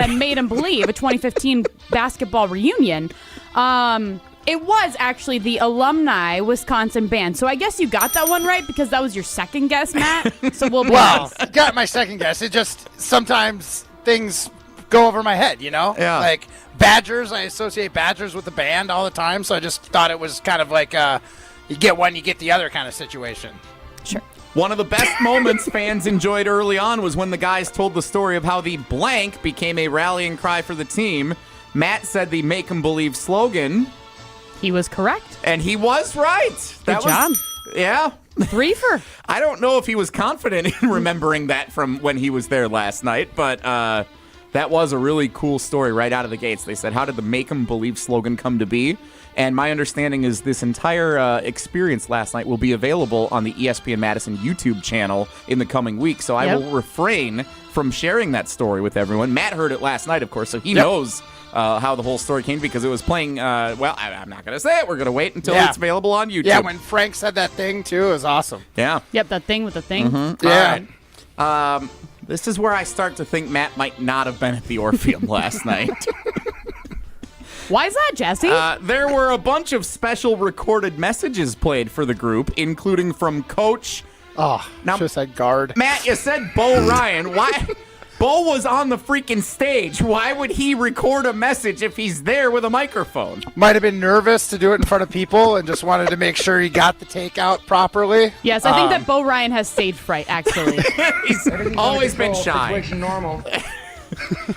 and Made 'Em Believe, a 2015 basketball reunion. It was actually the alumni Wisconsin band. So I guess you got that one right because that was your second guess, Matt. So we'll be Well, got my second guess. It just sometimes things go over my head, you know? Yeah. Like Badgers, I associate Badgers with the band all the time, so I just thought it was kind of like you get one, you get the other kind of situation. Sure. One of the best moments fans enjoyed early on was when the guys told the story of how the blank became a rallying cry for the team. Matt said the Make 'Em Believe slogan. He was correct. And he was right. Good job. Yeah. 3 for. I don't know if he was confident in remembering that from when he was there last night, but that was a really cool story right out of the gates. They said, how did the Make 'Em Believe slogan come to be? And my understanding is this entire experience last night will be available on the ESPN Madison YouTube channel in the coming week. So I will refrain from sharing that story with everyone. Matt heard it last night, of course, so he knows how the whole story came because it was playing, well, I'm not going to say it. We're going to wait until it's available on YouTube. Yeah, when Frank said that thing, too, it was awesome. Yeah. Yep, that thing with the thing. Mm-hmm. Yeah. All right. This is where I start to think Matt might not have been at the Orpheum last night. Why is that, Jesse? There were a bunch of special recorded messages played for the group, including from Coach. Oh, now, should have said guard. Matt, you said Bo Ryan. Why? Bo was on the freaking stage. Why would he record a message if he's there with a microphone? Might have been nervous to do it in front of people and just wanted to make sure he got the take out properly. Yes, I think that Bo Ryan has stage fright, actually. He's always been shy. Normal.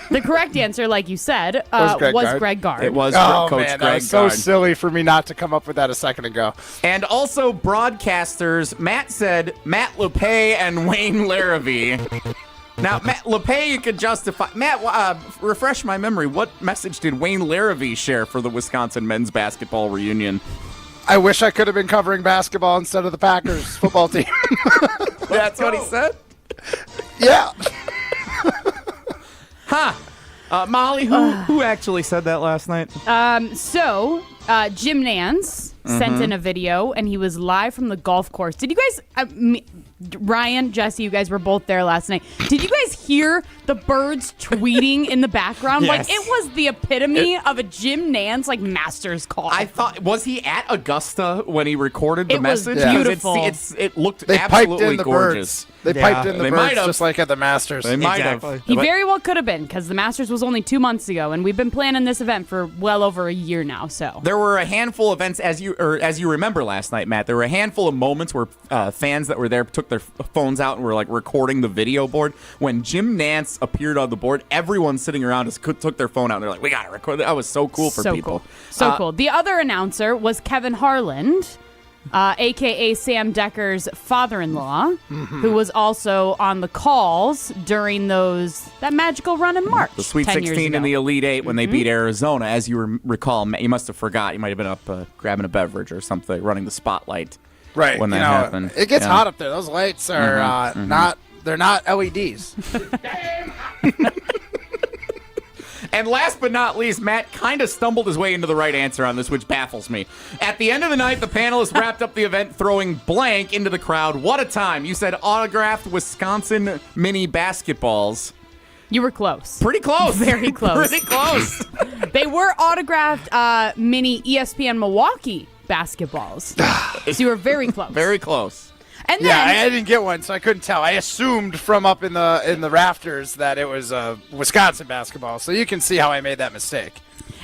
The correct answer, like you said, was Greg Gard. It was Oh, Coach man, Greg that was so Gard. silly for me not to come up with that a second ago. And also broadcasters, Matt said Matt LePay and Wayne Larrivee. Now, Matt LePay, you could justify. Matt, refresh my memory. What message did Wayne Larrivee share for the Wisconsin men's basketball reunion? I wish I could have been covering basketball instead of the Packers football team. That's what he said? Yeah. Huh. Molly, who actually said that last night? Jim Nance sent in a video, and he was live from the golf course. Did you guys, Ryan, Jesse, you guys were both there last night. Did you guys hear the birds tweeting in the background? Yes. Like, it was the epitome of a Jim Nance, like, master's call. I thought, was he at Augusta when he recorded the It was message? beautiful. It looked They piped absolutely in the gorgeous. birds. They piped in the They birds might have. just like at the Masters. They might have. He But- very well could have been, because the Masters was only 2 months ago, and we've been planning this event for well over a year now. So There were a handful of events, as you remember last night, Matt. There were a handful of moments where fans that were there took their phones out and were like recording the video board. When Jim Nance appeared on the board, everyone sitting around us took their phone out and they're like, "We gotta record that." That was so cool for people. So cool. The other announcer was Kevin Harland, a.k.a. Sam Decker's father-in-law, who was also on the calls during that magical run in March. The Sweet 10 years 16 ago. and the Elite Eight when they beat Arizona. As you recall, Matt, you must have forgot. You might have been up grabbing a beverage or something, running the spotlight. Right. When that happened. It gets Yeah. hot up there. Those lights are they're not LEDs. And last but not least, Matt kind of stumbled his way into the right answer on this, which baffles me. At the end of the night, the panelists wrapped up the event throwing blank into the crowd. What a time. You said autographed Wisconsin mini basketballs. You were close. Pretty close. Very close. Pretty close. They were autographed mini ESPN Milwaukee basketballs. So you were very close. Very close. And then, Yeah, I didn't get one, so I couldn't tell. I assumed from up in the rafters that it was Wisconsin basketball. So you can see how I made that mistake.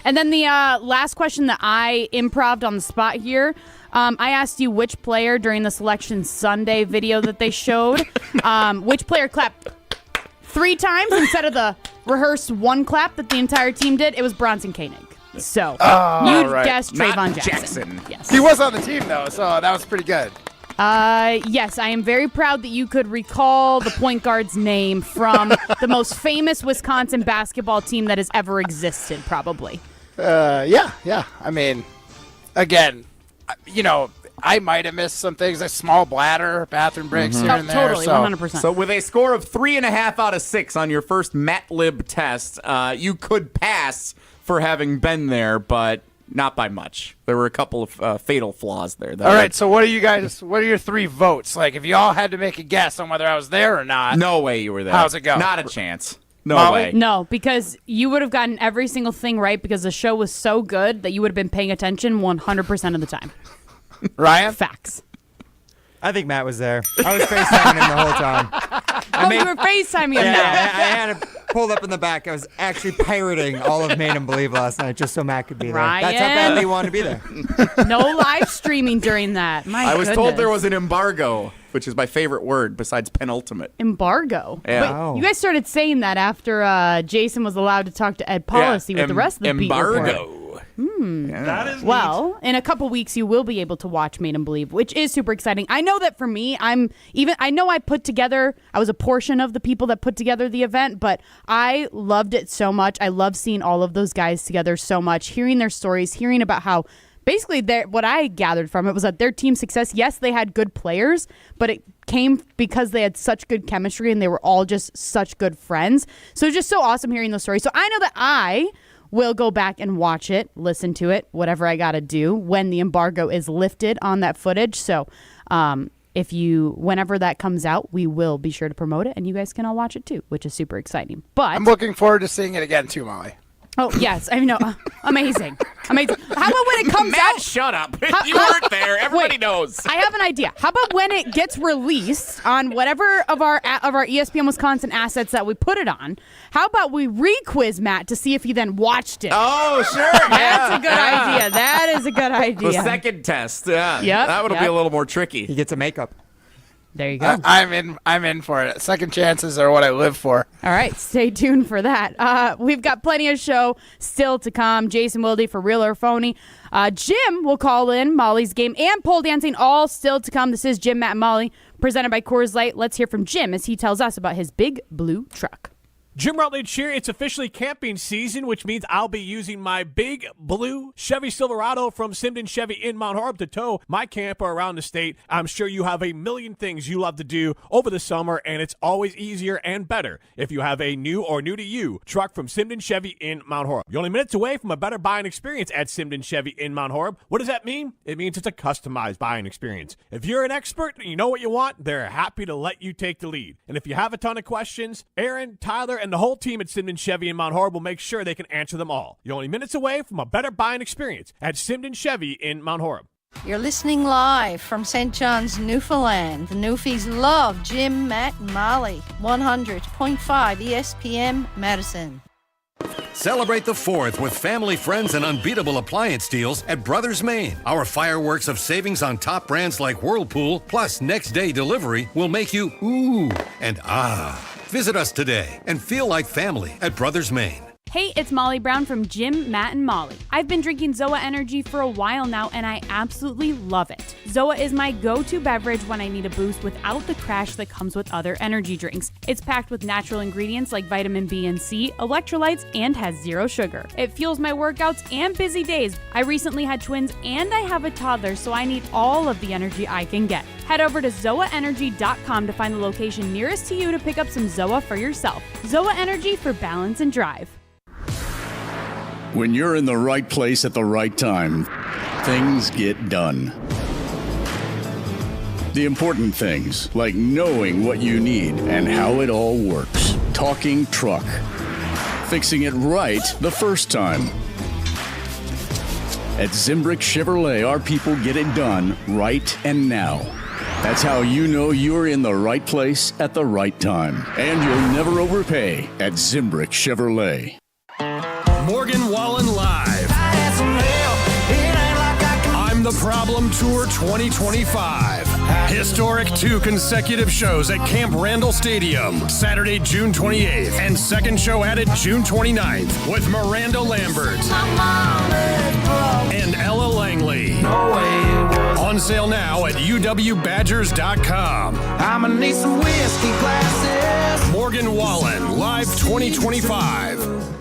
And then the last question that I improv'd on the spot here, I asked you which player during the Selection Sunday video that they showed, which player clapped 3 times instead of the rehearsed 1 clap that the entire team did. It was Bronson Koenig. So you guessed Not Trayvon Jackson. Yes. He was on the team, though, so that was pretty good. Yes, I am very proud that you could recall the point guard's name from the most famous Wisconsin basketball team that has ever existed, probably. Yeah. I mean, again, I might have missed some things, like small bladder, bathroom breaks here and there. Totally, so. 100%. So with a score of 3.5 out of 6 on your first MATLib test, you could pass for having been there, but not by much. There were a couple of fatal flaws there. All right, so what are your 3 votes? Like, if you all had to make a guess on whether I was there or not. No way you were there. How's it go? Not a chance. No Molly? way. No, because you would have gotten every single thing right because the show was so good that you would have been paying attention 100% of the time. Ryan? Facts. I think Matt was there. I was FaceTiming him the whole time. You were FaceTiming him now. I had it pulled up in the back. I was actually pirating all of Made 'em Believe last night just so Matt could be there. Ryan. That's how badly he wanted to be there. No live streaming during that. I was told there was an embargo, which is my favorite word besides penultimate. embargo. Yeah. Wait, Oh. you guys started saying that after Jason was allowed to talk to Ed Policy with the rest of the beat report. embargo. That is Well, in a couple weeks, you will be able to watch Made 'em Believe, which is super exciting. I know that for me, I was a portion of the people that put together the event, but I loved it so much. I love seeing all of those guys together so much, hearing their stories, hearing about how basically what I gathered from it was that their team success, yes, they had good players, but it came because they had such good chemistry and they were all just such good friends. So it's just so awesome hearing those stories. So I know that I will go back and watch it, listen to it, whatever I got to do when the embargo is lifted on that footage. So whenever that comes out, we will be sure to promote it and you guys can all watch it too, which is super exciting. But I'm looking forward to seeing it again too, Molly. oh, yes, I know. Amazing. How about when it comes Matt, out? shut up. You weren't there. Everybody Wait, knows. I have an idea. How about when it gets released on whatever of our ESPN Wisconsin assets that we put it on? How about we re-quiz Matt to see if he then watched it? Oh, sure. That's a good idea. That is a good idea. The second test. Yeah. Yep, That would be a little more tricky. He gets a makeup. There you go. I'm in for it. Second chances are what I live for. All right, stay tuned for that. We've got plenty of show still to come. Jason Wilde for Real or Phony. Jim will call in Molly's game and pole dancing, all still to come. This is Jim, Matt, and Molly, presented by Coors Light. Let's hear from Jim as he tells us about his big blue truck. Jim Rutledge here. It's officially camping season, which means I'll be using my big blue Chevy Silverado from Simden Chevy in Mount Horeb to tow my camper around the state. I'm sure you have a million things you love to do over the summer, and it's always easier and better if you have a new or new-to-you truck from Simden Chevy in Mount Horeb. You're only minutes away from a better buying experience at Simden Chevy in Mount Horeb. What does that mean? It means it's a customized buying experience. If you're an expert and you know what you want, they're happy to let you take the lead. And if you have a ton of questions, Aaron, Tyler, and the whole team at Simden Chevy in Mount Horeb will make sure they can answer them all. You're only minutes away from a better buying experience at Simden Chevy in Mount Horeb. You're listening live from St. John's, Newfoundland. The Newfies love Jim, Matt, and Molly. 100.5 ESPN Madison. Celebrate the 4th with family, friends, and unbeatable appliance deals at Brothers Maine. Our fireworks of savings on top brands like Whirlpool, plus next day delivery, will make you ooh and ah. Visit us today and feel like family at Brothers Maine. Hey, it's Molly Brown from Jim, Matt, and Molly. I've been drinking ZOA Energy for a while now, and I absolutely love it. ZOA is my go-to beverage when I need a boost without the crash that comes with other energy drinks. It's packed with natural ingredients like vitamin B and C, electrolytes, and has zero sugar. It fuels my workouts and busy days. I recently had twins, and I have a toddler, so I need all of the energy I can get. Head over to ZOAEnergy.com to find the location nearest to you to pick up some ZOA for yourself. ZOA Energy for balance and drive. When you're in the right place at the right time, things get done. The important things, like knowing what you need and how it all works. Talking truck. Fixing it right the first time. At Zimbrick Chevrolet, our people get it done right and now. That's how you know you're in the right place at the right time. And you'll never overpay at Zimbrick Chevrolet. Morgan Wallen Live. I'm the Problem Tour 2025. Historic 2 consecutive shows at Camp Randall Stadium, Saturday, June 28th, and second show added June 29th with Miranda Lambert and Ella Langley. On sale now at uwbadgers.com. I'ma need some whiskey glasses. Morgan Wallen, Live 2025.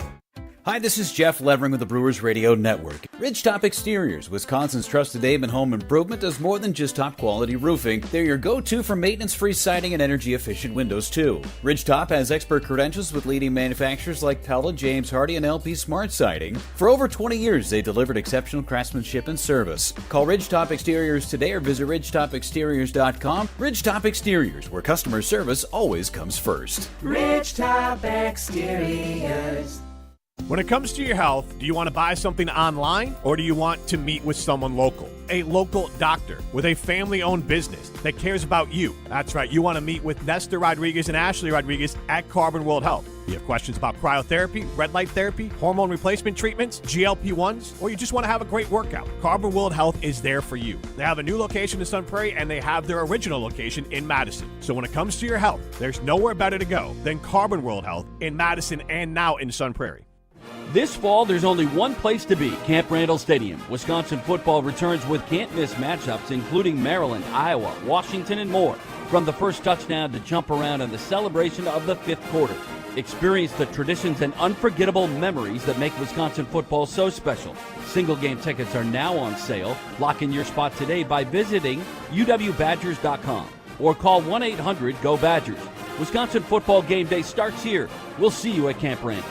Hi, this is Jeff Levering with the Brewers Radio Network. Ridgetop Exteriors, Wisconsin's trusted name in home improvement, does more than just top-quality roofing. They're your go-to for maintenance-free siding and energy-efficient windows, too. Ridgetop has expert credentials with leading manufacturers like Pella, James Hardie, and LP Smart Siding. For over 20 years, they delivered exceptional craftsmanship and service. Call Ridgetop Exteriors today or visit ridgetopexteriors.com. Ridgetop Exteriors, where customer service always comes first. Ridgetop Exteriors. When it comes to your health, do you want to buy something online or do you want to meet with someone local? A local doctor with a family-owned business that cares about you. That's right, you want to meet with Nestor Rodriguez and Ashley Rodriguez at Carbon World Health. You have questions about cryotherapy, red light therapy, hormone replacement treatments, GLP-1s, or you just want to have a great workout. Carbon World Health is there for you. They have a new location in Sun Prairie and they have their original location in Madison. So when it comes to your health, there's nowhere better to go than Carbon World Health in Madison and now in Sun Prairie. This fall, there's only one place to be, Camp Randall Stadium. Wisconsin football returns with can't-miss matchups, including Maryland, Iowa, Washington, and more. From the first touchdown to jump around and the celebration of the fifth quarter. Experience the traditions and unforgettable memories that make Wisconsin football so special. Single-game tickets are now on sale. Lock in your spot today by visiting uwbadgers.com or call 1-800-GO-BADGERS. Wisconsin football game day starts here. We'll see you at Camp Randall.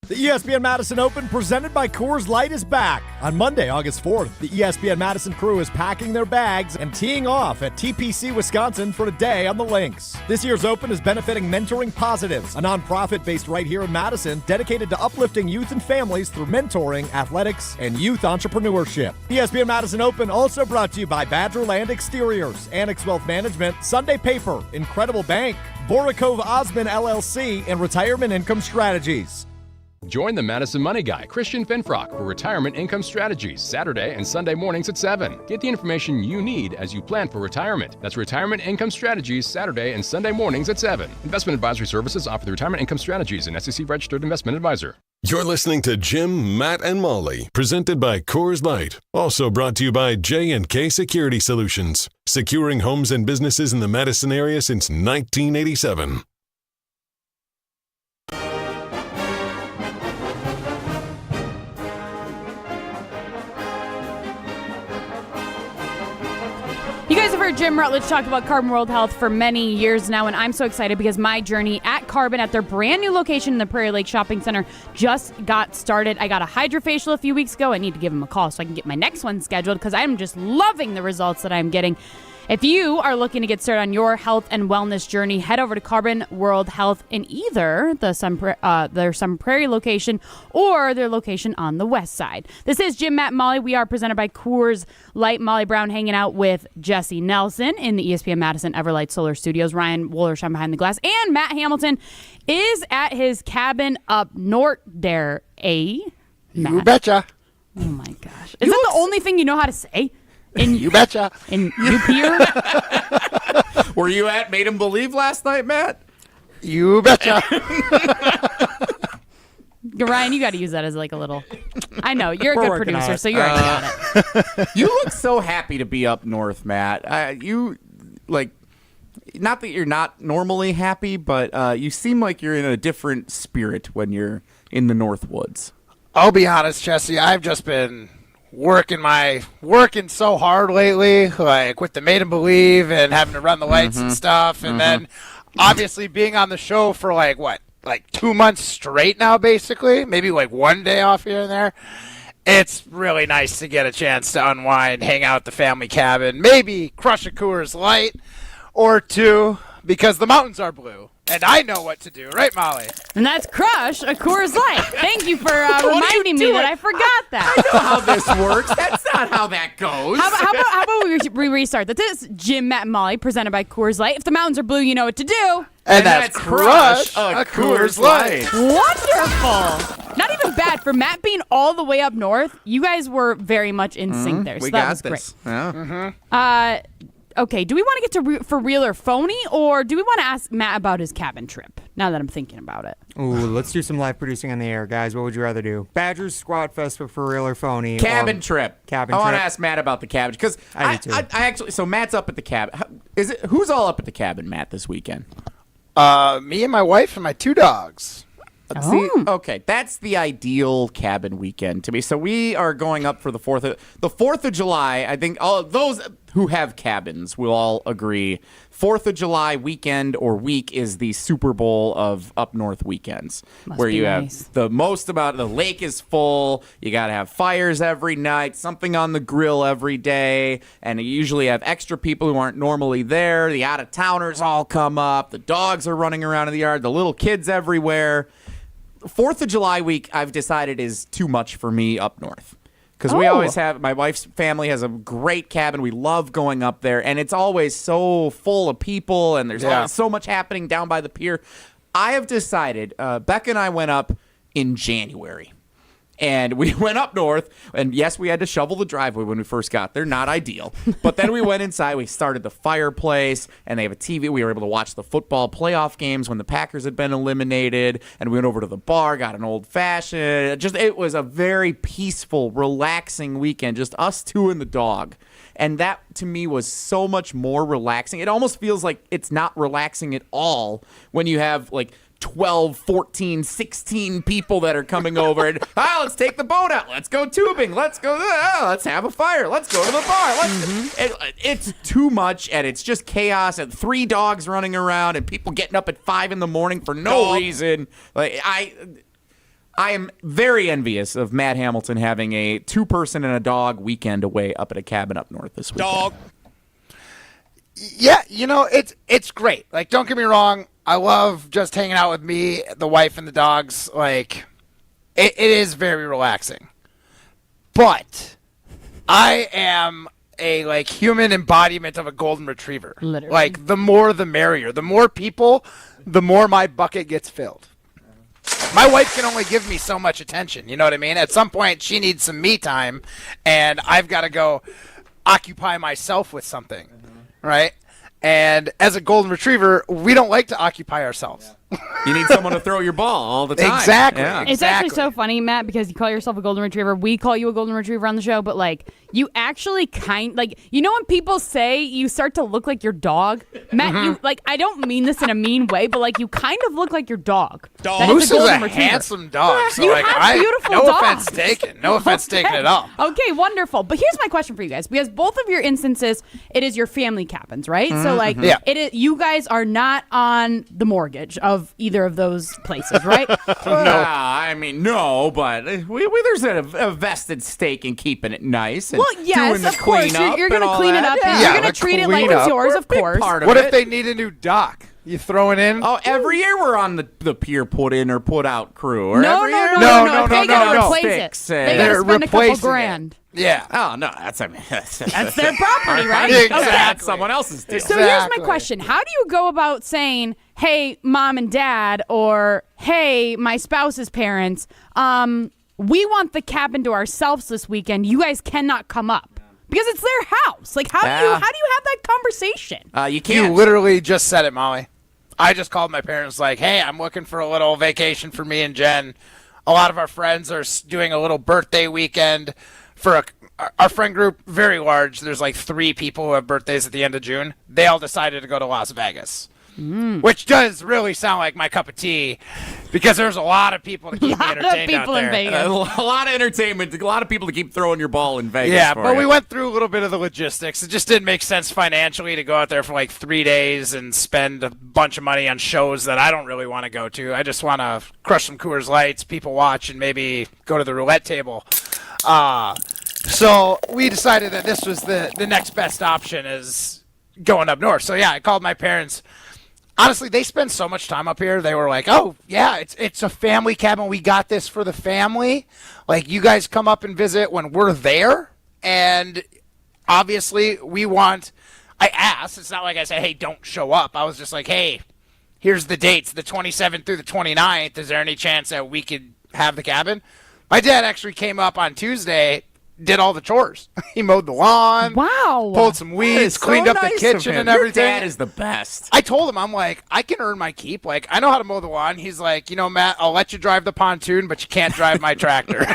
The ESPN Madison Open presented by Coors Light is back. On Monday, August 4th, the ESPN Madison crew is packing their bags and teeing off at TPC, Wisconsin for a day on the links. This year's Open is benefiting Mentoring Positives, a nonprofit based right here in Madison dedicated to uplifting youth and families through mentoring, athletics, and youth entrepreneurship. ESPN Madison Open also brought to you by Badgerland Exteriors, Annex Wealth Management, Sunday Paper, Incredible Bank, Borikov Osman LLC, and Retirement Income Strategies. Join the Madison Money Guy, Christian Finfrock, for Retirement Income Strategies, Saturday and Sunday mornings at 7. Get the information you need as you plan for retirement. That's Retirement Income Strategies, Saturday and Sunday mornings at 7. Investment advisory services offer the Retirement Income Strategies, an SEC-registered investment advisor. You're listening to Jim, Matt, and Molly, presented by Coors Light. Also brought to you by J&K Security Solutions, securing homes and businesses in the Madison area since 1987. You guys have heard Jim Rutledge talk about Carbon World Health for many years now, and I'm so excited because my journey at Carbon at their brand new location in the Prairie Lake Shopping Center just got started. I got a hydrofacial a few weeks ago. I need to give them a call so I can get my next one scheduled because I'm just loving the results that I'm getting. If you are looking to get started on your health and wellness journey, head over to Carbon World Health in either their Sun Prairie location or their location on the west side. This is Jim, Matt, and Molly. We are presented by Coors Light. Molly Brown hanging out with Jesse Nelson in the ESPN Madison Everlight Solar Studios. Ryan Wollersheim behind the glass. And Matt Hamilton is at his cabin up north there, Matt? You betcha. Oh, my gosh. Is that the only thing you know how to say? You betcha. In Upier? Were you at Made 'em Believe last night, Matt? You betcha. Ryan, you got to use that as like a little. I know you're a We're good working on producer, it. so you already got it. You look so happy to be up north, Matt. You like, not that you're not normally happy, but you seem like you're in a different spirit when you're in the North Woods. I'll be honest, Jesse. I've just been working so hard lately, like with the Made 'em Believe and having to run the lights and stuff, and then obviously being on the show for like 2 months straight now, basically, maybe like one day off here and there. It's really nice to get a chance to unwind, hang out at the family cabin, maybe crush a Coors Light or two, because the mountains are blue. And I know what to do, right, Molly? And that's crush a Coors Light. Thank you for reminding me that I forgot that. I know how this works. That's not how that goes. How about we restart that? This is Jim, Matt, and Molly, presented by Coors Light. If the mountains are blue, you know what to do. And that's crush a Coors Light. Wonderful. Not even bad for Matt being all the way up north. You guys were very much in sync there. So We that got was this. great. Yeah. Okay, do we want to get to for real or phony, or do we want to ask Matt about his cabin trip, now that I'm thinking about it? Ooh, let's do some live producing on the air, guys. What would you rather do? Badgers, SquatFest, but for real or phony? Cabin trip. I want trip. to ask Matt about the cabin because I do too. I actually. So Matt's up at the cabin. Who's all up at the cabin, Matt, this weekend? Me and my wife and my two dogs. See, okay, that's the ideal cabin weekend to me. So we are going up for the 4th of July. I think all those who have cabins will all agree 4th of July weekend or week is the Super Bowl of up north weekends, where you have the most about the lake is full. You got to have fires every night, something on the grill every day, and you usually have extra people who aren't normally there. The out of towners all come up. The dogs are running around in the yard. The little kids everywhere. 4th of July week, I've decided, is too much for me up north. Because we always have, my wife's family has a great cabin. We love going up there, and it's always so full of people, and there's always so much happening down by the pier. I have decided, Becca and I went up in January. And we went up north, and yes, we had to shovel the driveway when we first got there. Not ideal. But then we went inside. We started the fireplace, and they have a TV. We were able to watch the football playoff games when the Packers had been eliminated. And we went over to the bar, got an old-fashioned. It was a very peaceful, relaxing weekend, just us two and the dog. And that, to me, was so much more relaxing. It almost feels like it's not relaxing at all when you have, like, 12, 14, 16 people that are coming over and, let's take the boat out. Let's go tubing. Let's go. Let's have a fire. Let's go to the bar. It's too much, and it's just chaos, and 3 dogs running around, and people getting up at 5 in the morning for no reason. Like I am very envious of Matt Hamilton having a 2-person and a dog weekend away up at a cabin up north this weekend. Dog. Yeah, it's great. Like, don't get me wrong. I love just hanging out with me, the wife, and the dogs. Like, it is very relaxing. But I am a, human embodiment of a golden retriever. Literally. Like, the more the merrier. The more people, the more my bucket gets filled. My wife can only give me so much attention, you know what I mean? At some point, she needs some me time, and I've got to go occupy myself with something, right? And as a golden retriever, we don't like to occupy ourselves. You need someone to throw your ball all the time. Exactly. Yeah. It's actually so funny, Matt, because you call yourself a golden retriever. We call you a golden retriever on the show, but you actually when people say you start to look like your dog, Matt, you I don't mean this in a mean way, but you kind of look like your dog. Moose is a handsome dog. So you have beautiful no dogs. offense taken. No offense taken at all. Okay, wonderful. But here's my question for you guys, because both of your instances, it is your family cabins, right? So it is, you guys are not on the mortgage of either of those places, right? No, but there's a vested stake in keeping it nice. And yes, doing of course. You're going to clean it up. Yeah. You're going to treat it like it's yours, of course. What if they need a new dock? You throw it in? Oh, every year we're on the pier put in or put out crew. Or No. every year They got to replace it. They got to spend a couple grand. Yeah. Oh, no. That's their property, right? Exactly. That's someone else's deal. So here's my question. How do you go about saying, hey, mom and dad, or hey, my spouse's parents, we want the cabin to ourselves this weekend. You guys cannot come up. Because it's their house. How do you have that conversation? You can't. You literally just said it, Molly. I just called my parents hey, I'm looking for a little vacation for me and Jen. A lot of our friends are doing a little birthday weekend for our friend group, very large. There's 3 people who have birthdays at the end of June. They all decided to go to Las Vegas. Which does really sound like my cup of tea, because there's a lot of people to keep me entertained out there. A lot of entertainment, a lot of people to keep throwing your ball in Vegas. Yeah, but we went through a little bit of the logistics. It just didn't make sense financially to go out there for 3 days and spend a bunch of money on shows that I don't really want to go to. I just want to crush some Coors Lights, people watch, and maybe go to the roulette table. So we decided that this was the next best option, is going up north. So yeah, I called my parents. Honestly, they spend so much time up here. They were like, oh, yeah, it's a family cabin. We got this for the family. You guys come up and visit when we're there. And obviously, I asked. It's not like I said, hey, don't show up. I was just like, hey, here's the dates, the 27th through the 29th. Is there any chance that we could have the cabin? My dad actually came up on Tuesday, did all the chores. He mowed the lawn. Wow. Pulled some weeds, cleaned up the kitchen and everything. Your dad is the best. I told him, I'm like, I can earn my keep. I know how to mow the lawn. He's like, Matt, I'll let you drive the pontoon, but you can't drive my tractor.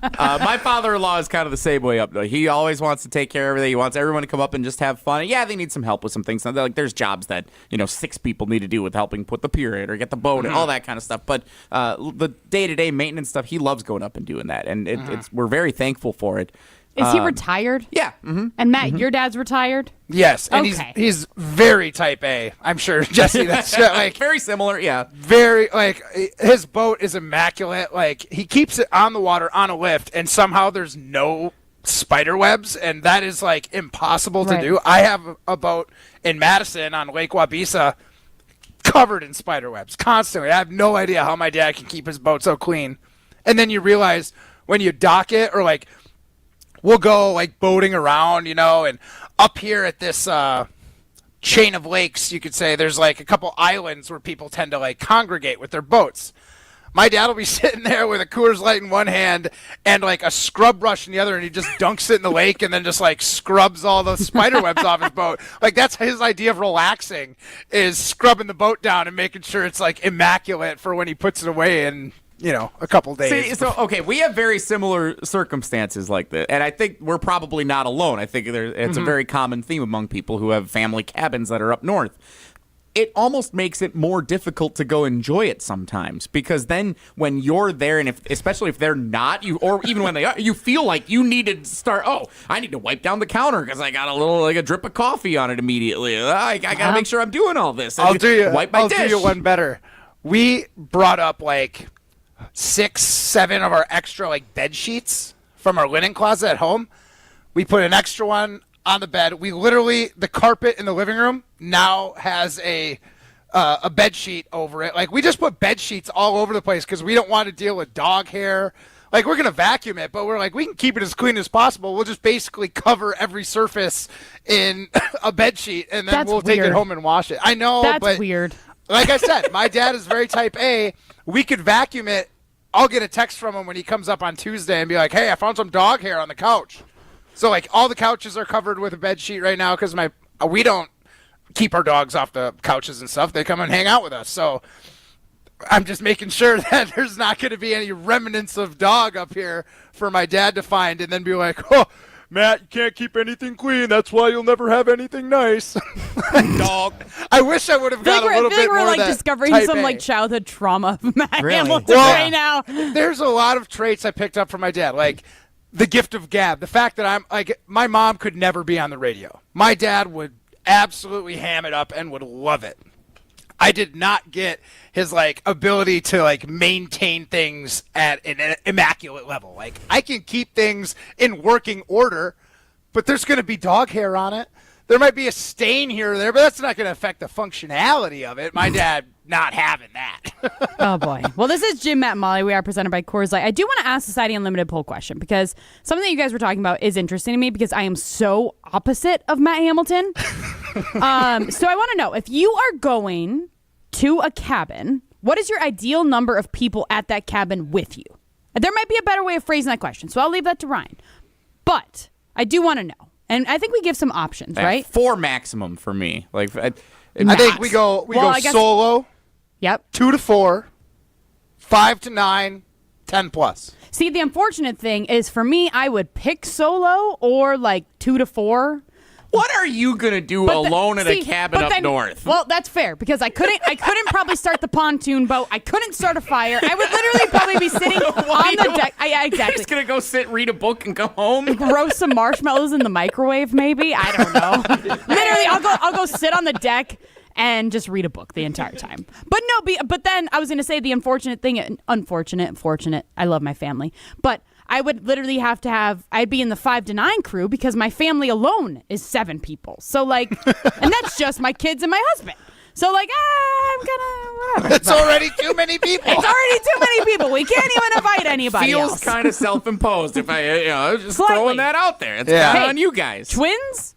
My father-in-law is kind of the same way up. He always wants to take care of everything. He wants everyone to come up and just have fun. Yeah, they need some help with some things. Like there's jobs that 6 people need to do with helping put the pier in or get the boat and all that kind of stuff. But the day-to-day maintenance stuff, he loves going up and doing that, and we're very thankful for it. Is he retired? Yeah. Mm-hmm. And Matt, your dad's retired? Yes, and Okay. he's very type A. I'm sure, Jesse. That's like very similar. Yeah. Very his boat is immaculate. Like he keeps it on the water on a lift, and somehow there's no spider webs, and that is like impossible to do. I have a boat in Madison on Lake Wabisa covered in spider webs constantly. I have no idea how my dad can keep his boat so clean. And then you realize when you dock it or like. We'll go like boating around, and up here at this chain of lakes, you could say there's like a couple islands where people tend to like congregate with their boats. My dad will be sitting there with a Coors Light in one hand and like a scrub brush in the other, and he just dunks it in the lake and then just like scrubs all the spider webs off his boat. Like that's his idea of relaxing, is scrubbing the boat down and making sure it's like immaculate for when he puts it away in a couple days. See, okay, we have very similar circumstances like this, and I think we're probably not alone. I think it's a very common theme among people who have family cabins that are up north. It almost makes it more difficult to go enjoy it sometimes, because then when you're there, and especially if they're not, or even when they are, you feel like you need to start, I need to wipe down the counter because I got a drip of coffee on it immediately. I got to make sure I'm doing all this. I'll do dish. you one better. We brought up like 6, 7 of our extra like bed sheets from our linen closet at home. We put an extra one on the bed. We literally, the carpet in the living room now has a bed sheet over it. Like we just put bed sheets all over the place because we don't want to deal with dog hair. Like we're gonna vacuum it, but we're like, we can keep it as clean as possible. We'll just basically cover every surface in a bed sheet, and then we'll take it home and wash it. I know, that's weird. Like I said, my dad is very type A. We could vacuum it. I'll get a text from him when he comes up on Tuesday and be like, hey, I found some dog hair on the couch. So, like, all the couches are covered with a bed sheet right now because we don't keep our dogs off the couches and stuff. They come and hang out with us. So I'm just making sure that there's not going to be any remnants of dog up here for my dad to find and then be like, oh, Matt, you can't keep anything clean. That's why you'll never have anything nice. Dog. I wish I would have got a little bit more we're of like that discovering type some A. like childhood trauma of Matt Hamilton Well, right now. There's a lot of traits I picked up from my dad, like the gift of gab. The fact that I'm like, my mom could never be on the radio. My dad would absolutely ham it up and would love it. I did not get his like ability to like maintain things at an immaculate level. Like I can keep things in working order, but there's going to be dog hair on it. There might be a stain here or there, but that's not going to affect the functionality of it. My dad not having that. Oh, boy. Well, this is Jim, Matt, and Molly. We are presented by Coors Light. I do want to ask Society Unlimited poll question because something that you guys were talking about is interesting to me because I am so opposite of Matt Hamilton. So I want to know, if you are going to a cabin, what is your ideal number of people at that cabin with you? There might be a better way of phrasing that question, so I'll leave that to Ryan. But I do want to know. And I think we give some options, right? 4 maximum for me. Like I think we go solo. Yep. 2 to 4, 5 to 9, 10 plus. See, the unfortunate thing is for me, I would pick solo or like 2 to 4. What are you gonna do alone in a cabin up north? Well, that's fair because I couldn't probably start the pontoon boat. I couldn't start a fire. I would literally probably be sitting on the deck. Exactly. You're just gonna go sit, read a book, and come home. Roast some marshmallows in the microwave, maybe. I don't know. Literally, I'll go sit on the deck and just read a book the entire time. But then I was gonna say the unfortunate thing. Unfortunate. I love my family, but I would literally I'd be in the 5 to 9 crew because my family alone is 7 people. So like, and that's just my kids and my husband. So like, I'm gonna, whatever. It's already too many people. It's already too many people. We can't even invite anybody else. Feels kind of self-imposed if I, just throwing that out there. It's not on you guys. Twins?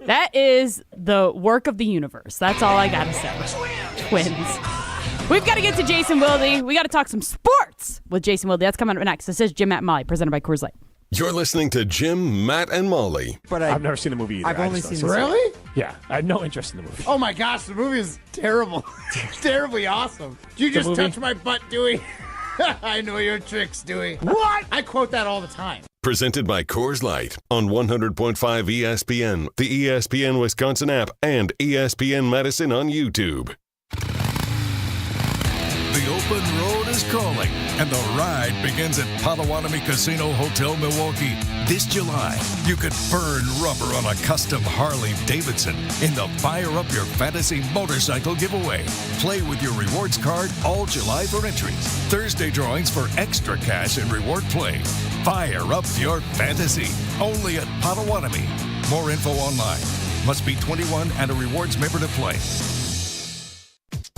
That is the work of the universe. That's all I gotta say. Twins. We've got to get to Jason Wilde. We got to talk some sports with Jason Wilde. That's coming up next. This is Jim, Matt, and Molly, presented by Coors Light. You're listening to Jim, Matt, and Molly. But I've never seen the movie either. I've only seen the Really? Yeah, I have no interest in the movie. Oh my gosh, the movie is terrible. Terribly awesome. Did you just touch my butt doing I know your tricks, Dewey. What? I quote that all the time. Presented by Coors Light on 100.5 ESPN, the ESPN Wisconsin app, and ESPN Madison on YouTube. The open road is calling, and the ride begins at Potawatomi Casino Hotel Milwaukee. This July, you could burn rubber on a custom Harley-Davidson in the Fire Up Your Fantasy motorcycle giveaway. Play with your rewards card all July for entries. Thursday drawings for extra cash and reward play. Fire Up Your Fantasy, only at Potawatomi. More info online. Must be 21 and a rewards member to play.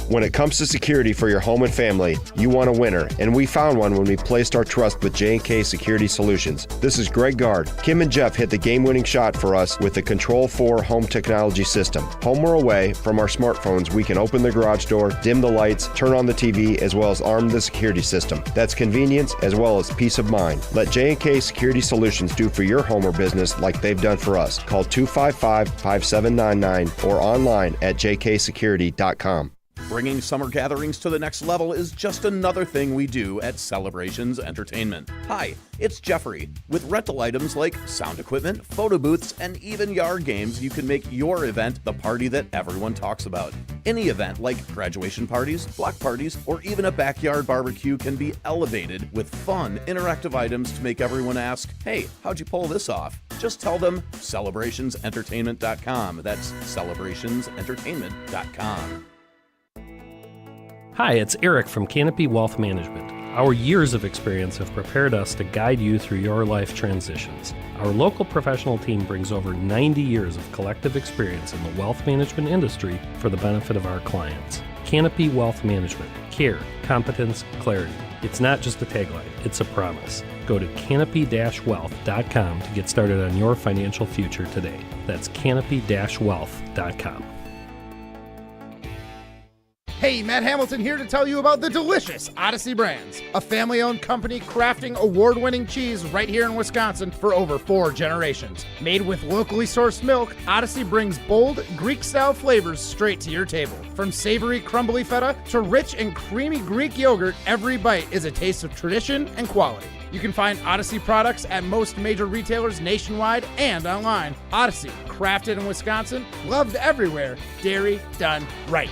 When it comes to security for your home and family, you want a winner, and we found one when we placed our trust with J&K Security Solutions. This is Greg Gard. Kim and Jeff hit the game-winning shot for us with the Control 4 home technology system. Home or away, from our smartphones, we can open the garage door, dim the lights, turn on the TV, as well as arm the security system. That's convenience as well as peace of mind. Let J&K Security Solutions do for your home or business like they've done for us. Call 255-5799 or online at jksecurity.com. Bringing summer gatherings to the next level is just another thing we do at Celebrations Entertainment. Hi, it's Jeffrey. With rental items like sound equipment, photo booths, and even yard games, you can make your event the party that everyone talks about. Any event like graduation parties, block parties, or even a backyard barbecue can be elevated with fun, interactive items to make everyone ask, hey, how'd you pull this off? Just tell them celebrationsentertainment.com. That's celebrationsentertainment.com. Hi, it's Eric from Canopy Wealth Management. Our years of experience have prepared us to guide you through your life transitions. Our local professional team brings over 90 years of collective experience in the wealth management industry for the benefit of our clients. Canopy Wealth Management. Care, competence, clarity. It's not just a tagline, it's a promise. Go to canopy-wealth.com to get started on your financial future today. That's canopy-wealth.com. Hey, Matt Hamilton here to tell you about the delicious Odyssey Brands, a family-owned company crafting award-winning cheese right here in Wisconsin for over 4 generations. Made with locally sourced milk, Odyssey brings bold, Greek-style flavors straight to your table. From savory, crumbly feta to rich and creamy Greek yogurt, every bite is a taste of tradition and quality. You can find Odyssey products at most major retailers nationwide and online. Odyssey, crafted in Wisconsin, loved everywhere, dairy done right.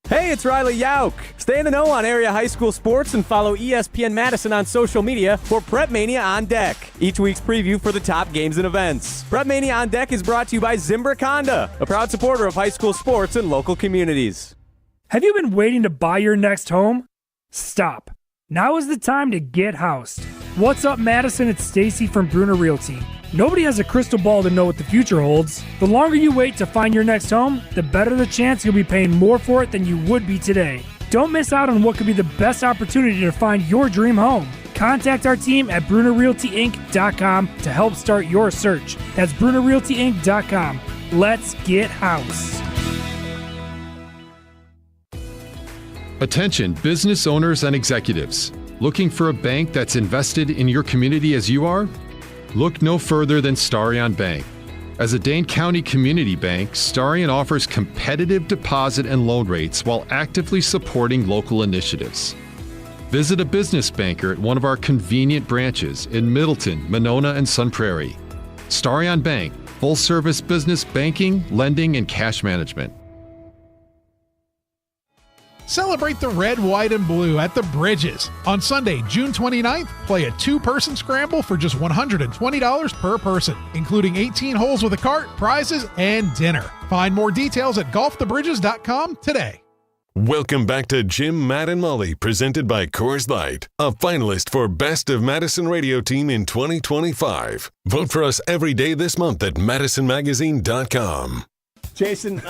Hey, it's Riley Yauk. Stay in the know on area high school sports and follow ESPN Madison on social media for Prep Mania on Deck, each week's preview for the top games and events. Prep Mania on Deck is brought to you by Zimbrick Honda, a proud supporter of high school sports and local communities. Have you been waiting to buy your next home? Stop. Now is the time to get housed. What's up, Madison? It's Stacy from Bruner Realty. Nobody has a crystal ball to know what the future holds. The longer you wait to find your next home, the better the chance you'll be paying more for it than you would be today. Don't miss out on what could be the best opportunity to find your dream home. Contact our team at BrunerRealtyInc.com to help start your search. That's BrunerRealtyInc.com. Let's get housed. Attention, business owners and executives. Looking for a bank that's invested in your community as you are? Look no further than Starion Bank. As a Dane County community bank, Starion offers competitive deposit and loan rates while actively supporting local initiatives. Visit a business banker at one of our convenient branches in Middleton, Monona, and Sun Prairie. Starion Bank, full-service business banking, lending, and cash management. Celebrate the red, white, and blue at the Bridges. On Sunday, June 29th, play a 2-person scramble for just $120 per person, including 18 holes with a cart, prizes, and dinner. Find more details at golfthebridges.com today. Welcome back to Jim, Matt, and Molly, presented by Coors Light, a finalist for Best of Madison Radio Team in 2025. Vote for us every day this month at madisonmagazine.com. Jason,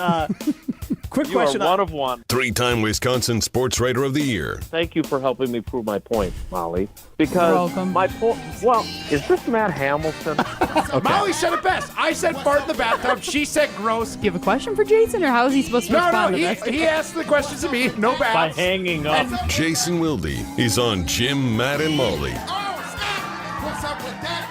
quick you question. You are one of one. 3-time Wisconsin Sports Writer of the Year. Thank you for helping me prove my point, Molly. Because my point, well, is this Matt Hamilton? Okay. Molly said it best. I said fart in the bathtub. She said gross. Do you have a question for Jason, or how is he supposed to respond to this? He asked the questions to me. No bats. By hanging up. Jason Wilde is on Jim, Matt, and Molly. Oh, stop! What's up with that?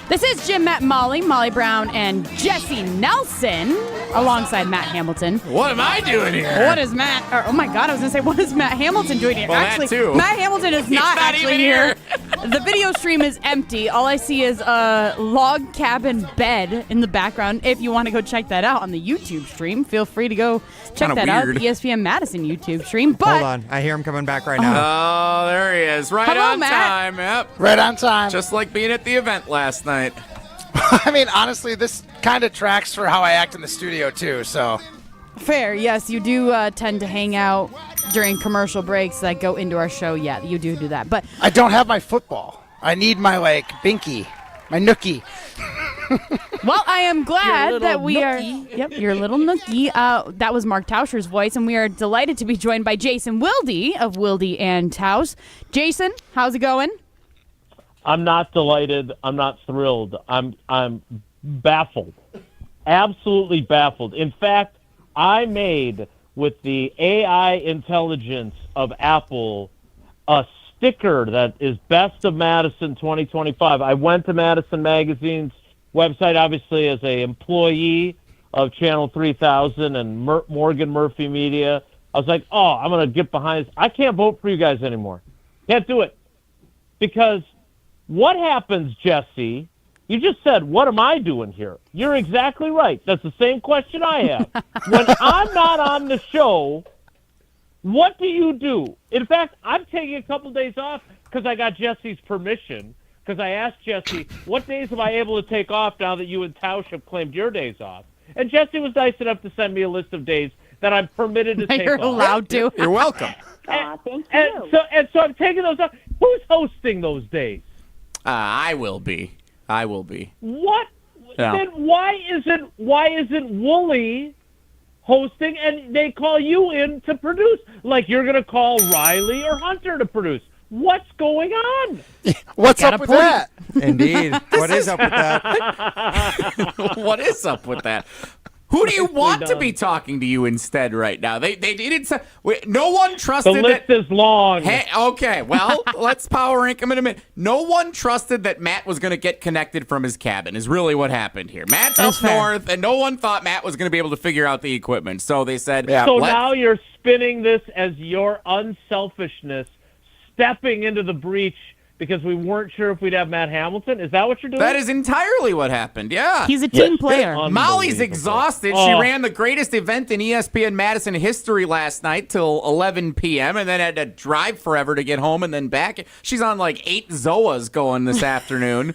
This is Jim, Matt, Molly Brown, and Jesse Nelson, alongside Matt Hamilton. What am I doing here? What is Matt? Oh my God, I was gonna say, what is Matt Hamilton doing here? Well, actually, that too. Matt Hamilton is not actually even here. The video stream is empty. All I see is a log cabin bed in the background. If you want to go check that out on the YouTube stream, feel free to go check that out. The ESPN Madison YouTube stream. But hold on, I hear him coming back right now. Oh, there he is. Right Hello, on Matt. time. Yep. Right on time. Just like being at the event last night. I mean, honestly, this kind of tracks for how I act in the studio, too, so. fair, yes, you do tend to hang out during commercial breaks that go into our show. Yeah, you do that. But I don't have my football. I need my, binky, my nookie. Well, I am glad that we are. Yep, your little nookie. That was Mark Tauscher's voice, and we are delighted to be joined by Jason Wilde of Wilde and Taus. Jason, how's it going? I'm not delighted. I'm not thrilled. I'm baffled, absolutely baffled. In fact, I made with the AI intelligence of Apple a sticker that is Best of Madison 2025. I went to Madison Magazine's website, obviously, as an employee of Channel 3000 and Morgan Murphy Media. I was like, oh, I'm going to get behind this. I can't vote for you guys anymore. Can't do it. Because what happens, Jesse? You just said, what am I doing here? You're exactly right. That's the same question I have. When I'm not on the show, what do you do? In fact, I'm taking a couple days off because I got Jesse's permission. Because I asked Jesse, what days am I able to take off now that you and Tausch have claimed your days off? And Jesse was nice enough to send me a list of days that I'm permitted to take You're off. allowed to. You're welcome. Thank you. And so I'm taking those off. Who's hosting those days? I will be. What? Yeah. Then why isn't Wooly hosting and they call you in to produce? Like you're going to call Riley or Hunter to produce. What's going on? What's up with that? Indeed. What is up with that? What is up with that? Who do you want to be talking to you instead right now? They didn't say. No one trusted the list is long. Hey, okay, well, let's power rank him in a minute. No one trusted that Matt was going to get connected from his cabin is really what happened here. Matt's up north, and no one thought Matt was going to be able to figure out the equipment. So they said, now you're spinning this as your unselfishness stepping into the breach because we weren't sure if we'd have Matt Hamilton? Is that what you're doing? That is entirely what happened, yeah. He's a team player. Molly's exhausted. She ran the greatest event in ESPN Madison history last night till 11 p.m. and then had to drive forever to get home and then back. She's on like 8 Zoas going this afternoon.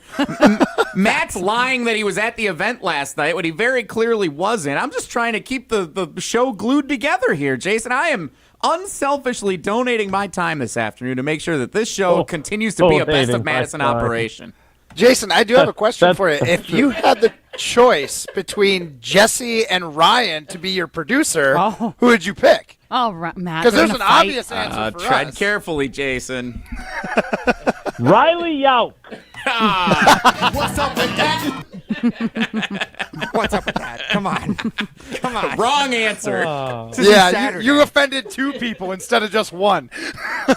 Matt's lying that he was at the event last night when he very clearly wasn't. I'm just trying to keep the show glued together here, Jason. I am unselfishly donating my time this afternoon to make sure that this show continues to be a Best of Madison operation. Jason, I do have a question for you. If you had the choice between Jesse and Ryan to be your producer, who would you pick? Oh, Matt. Because there's an obvious answer for tread us. carefully, Jason. Riley Yauk. What's up with that? What's up with that? Come on. Wrong answer. Yeah, you offended 2 people instead of just 1.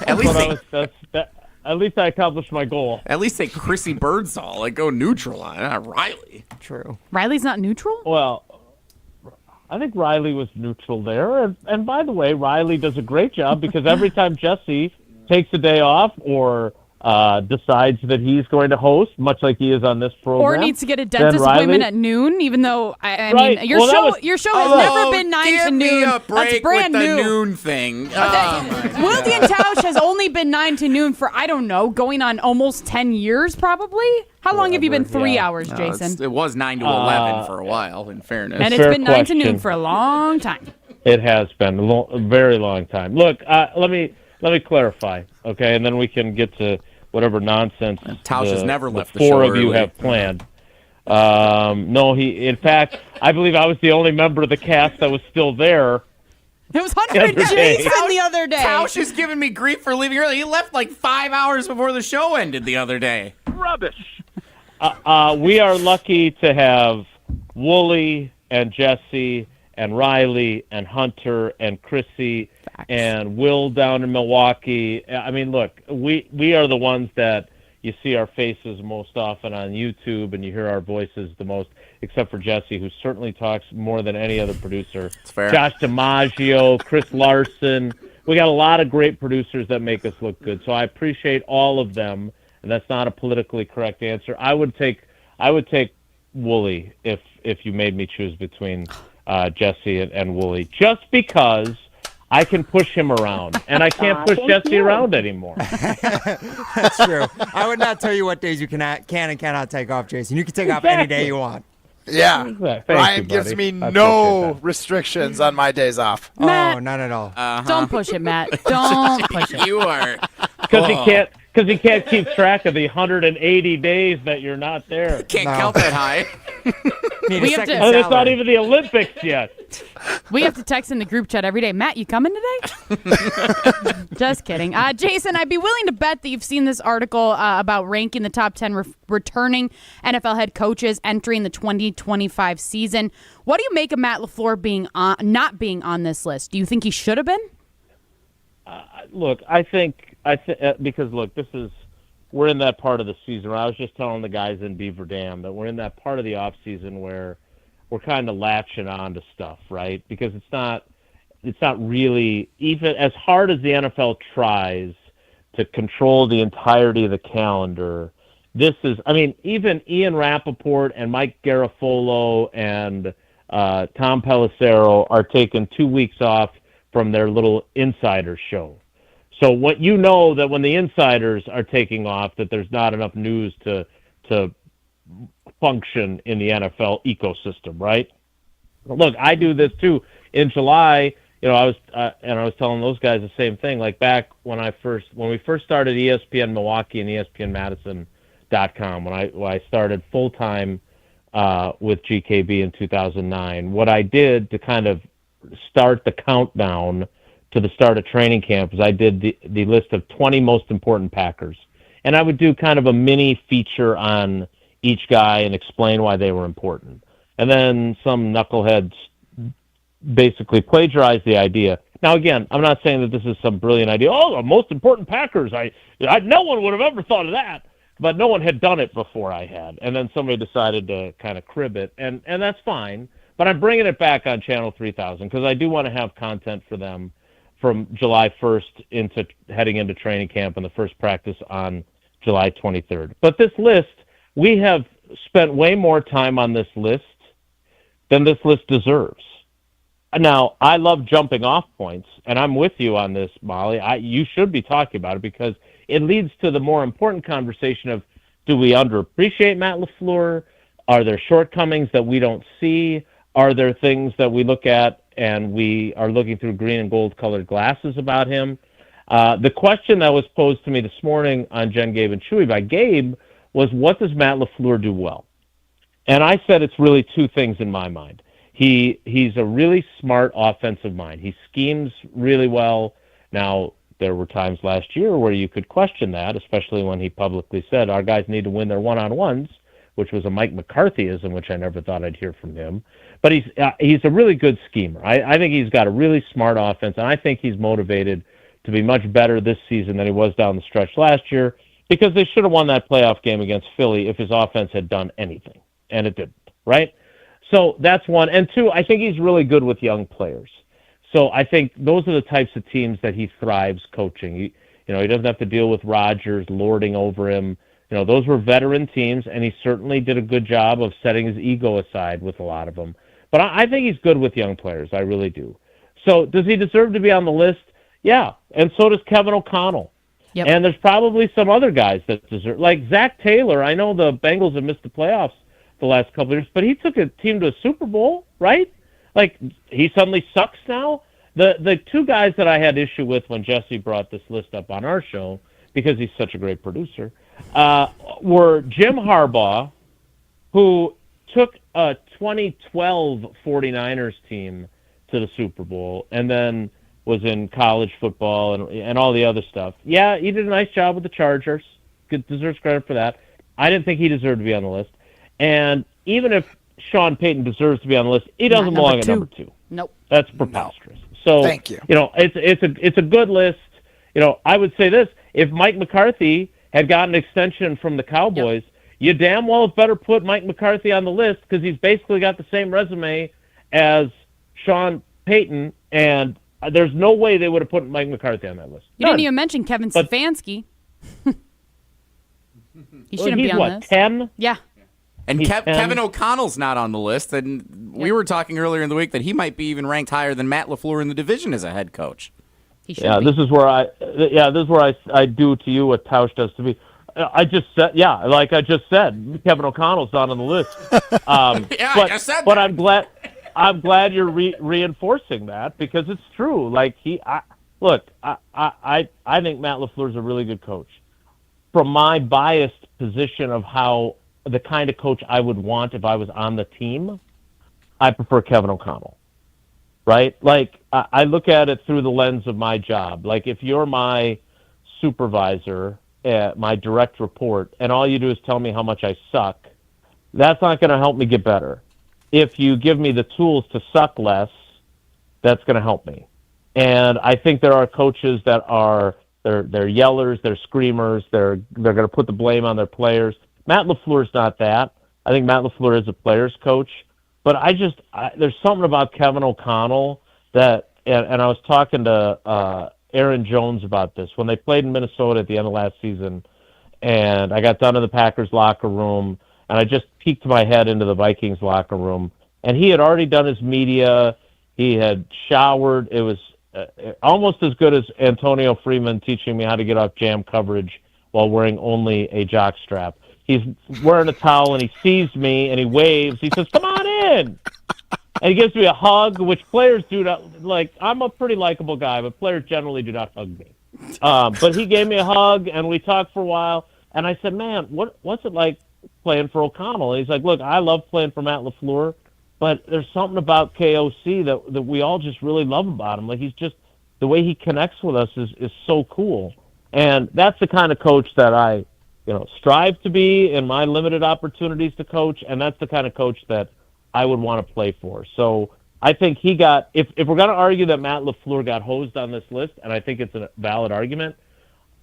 At least I accomplished my goal. At least say Chrissy Birdsall. Like go neutral on Riley. True. Riley's not neutral? Well, I think Riley was neutral there. And by the way, Riley does a great job because every time Jesse takes a day off or decides that he's going to host, much like he is on this program. Or needs to get a dentist appointment at noon, even though, I mean, your show has never been 9 to noon. Give me a break That's brand with new. the noon thing. Wilde and Tausch has only been 9 to noon for, I don't know, going on almost 10 years probably? How long have you been 3 hours, Jason? It was 9 to 11 for a while, in fairness. And it's been 9 to noon for a long time. It has been a very long time. Look, let me clarify, okay, and then we can get to whatever nonsense Tausch has never left the 4 show of you early. have planned. No, in fact, I believe I was the only member of the cast that was still there. It was Hunter and Jason the other day. Tausch is giving me grief for leaving early. He left like 5 hours before the show ended the other day. Rubbish. We are lucky to have Wooly and Jesse and Riley and Hunter and Chrissy and Will down in Milwaukee. I mean, look, we are the ones that, you see our faces most often on YouTube, and you hear our voices the most, except for Jesse, who certainly talks more than any other producer. It's fair. Josh DiMaggio, Chris Larson. We got a lot of great producers that make us look good. So I appreciate all of them, and that's not a politically correct answer. I would take Wooly if you made me choose between Jesse and Wooly, just because I can push him around, and I can't push Jesse around anymore. That's true. I would not tell you what days you can and cannot take off, Jason. You can take off any day you want. Yeah. Thank Ryan you, gives buddy. me I no appreciate that. restrictions on my days off. Matt, Oh, none at all. don't push it, Matt. Don't push it. You are. Because he can't keep track of the 180 days that you're not there. Can't count that high. Need We a have second to- And it's not salary. even the Olympics yet. We have to text in the group chat every day. Matt, you coming today? Just kidding. Jason, I'd be willing to bet that you've seen this article about ranking the top 10 returning NFL head coaches entering the 2025 season. What do you make of Matt LaFleur not being on this list? Do you think he should have been? Look, because look, we're in that part of the season where I was just telling the guys in Beaver Dam that we're in that part of the off season where we're kind of latching on to stuff, right? Because it's not really, even as hard as the NFL tries to control the entirety of the calendar. Even Ian Rappaport and Mike Garafolo and Tom Pelissero are taking 2 weeks off from their little insider show. So what you know that when the insiders are taking off, that there's not enough news to function in the NFL ecosystem, right? Look, I do this too. In July, I was telling those guys the same thing. Like back when we first started ESPN Milwaukee and ESPNMadison.com, when I started full time with GKB in 2009, what I did to kind of start the countdown to the start of training camp is I did the list of 20 most important Packers. And I would do kind of a mini feature on each guy and explain why they were important. And then some knuckleheads basically plagiarized the idea. Now, again, I'm not saying that this is some brilliant idea. Oh, the most important Packers. No one would have ever thought of that. But no one had done it before I had. And then somebody decided to kind of crib it. And that's fine. But I'm bringing it back on Channel 3000 because I do want to have content for them from July 1st heading into training camp and the first practice on July 23rd. But this list, we have spent way more time on this list than this list deserves. Now, I love jumping off points, and I'm with you on this, Molly. You should be talking about it because it leads to the more important conversation of, do we underappreciate Matt LaFleur? Are there shortcomings that we don't see? Are there things that we look at and we are looking through green and gold colored glasses about him? The question that was posed to me this morning on Jen, Gabe, and Chewy by Gabe was, what does Matt LaFleur do well? And I said it's really two things in my mind. He's a really smart offensive mind. He schemes really well. Now, there were times last year where you could question that, especially when he publicly said our guys need to win their one-on-ones, which was a Mike McCarthyism, which I never thought I'd hear from him. But he's a really good schemer. I think he's got a really smart offense, and I think he's motivated to be much better this season than he was down the stretch last year, because they should have won that playoff game against Philly if his offense had done anything, and it didn't, right? So that's one. And two, I think he's really good with young players. So I think those are the types of teams that he thrives coaching. He doesn't have to deal with Rodgers lording over him. Those were veteran teams, and he certainly did a good job of setting his ego aside with a lot of them. But I think he's good with young players. I really do. So does he deserve to be on the list? Yeah, and so does Kevin O'Connell. Yep. And there's probably some other guys that deserve, like Zach Taylor. I know the Bengals have missed the playoffs the last couple of years, but he took a team to a Super Bowl, right? Like, he suddenly sucks now? The two guys that I had issue with when Jesse brought this list up on our show, because he's such a great producer, were Jim Harbaugh, who took a 2012 49ers team to the Super Bowl and then was in college football and all the other stuff. Yeah, he did a nice job with the Chargers. Deserves credit for that. I didn't think he deserved to be on the list. And even if Sean Payton deserves to be on the list, he doesn't belong at number 2. Nope. That's preposterous. So, thank you. It's a good list. I would say this: if Mike McCarthy had gotten an extension from the Cowboys, you damn well better put Mike McCarthy on the list because he's basically got the same resume as Sean Payton, and there's no way they would have put Mike McCarthy on that list. You didn't even mention Kevin Stefanski. He shouldn't be on this. 10? Yeah. And Kevin O'Connell's not on the list, and we were talking earlier in the week that he might be even ranked higher than Matt LaFleur in the division as a head coach. This is where I do to you what Tausch does to me. I just said, like I just said, Kevin O'Connell's not on the list. I just said but I'm glad you're reinforcing that because it's true. Like I think Matt LaFleur's a really good coach. From my biased position of how the kind of coach I would want if I was on the team, I prefer Kevin O'Connell. Right? Like I look at it through the lens of my job. Like if you're my supervisor, my direct report, and all you do is tell me how much I suck, that's not going to help me get better. If you give me the tools to suck less, that's going to help me. And I think there are coaches that are they're yellers, they're screamers, they're going to put the blame on their players. Matt LaFleur's not that. I think Matt LaFleur is a player's coach. But there's something about Kevin O'Connell that, and I was talking to Aaron Jones about this when they played in Minnesota at the end of last season, and I got down to the Packers locker room, and I just peeked my head into the Vikings locker room, and he had already done his media. He had showered. It was almost as good as Antonio Freeman teaching me how to get off jam coverage while wearing only a jockstrap. He's wearing a towel, and he sees me, and he waves. He says, "Come on in." And he gives me a hug, which players do not like. I'm a pretty likable guy, but players generally do not hug me. But he gave me a hug, and we talked for a while. And I said, "Man, what's it like playing for O'Connell?" And he's like, "Look, I love playing for Matt LaFleur, but there's something about KOC that we all just really love about him. Like he's just the way he connects with us is so cool." And that's the kind of coach that I strive to be in my limited opportunities to coach, and that's the kind of coach that I would want to play for. So I think he got, if we're going to argue that Matt LaFleur got hosed on this list, and I think it's a valid argument,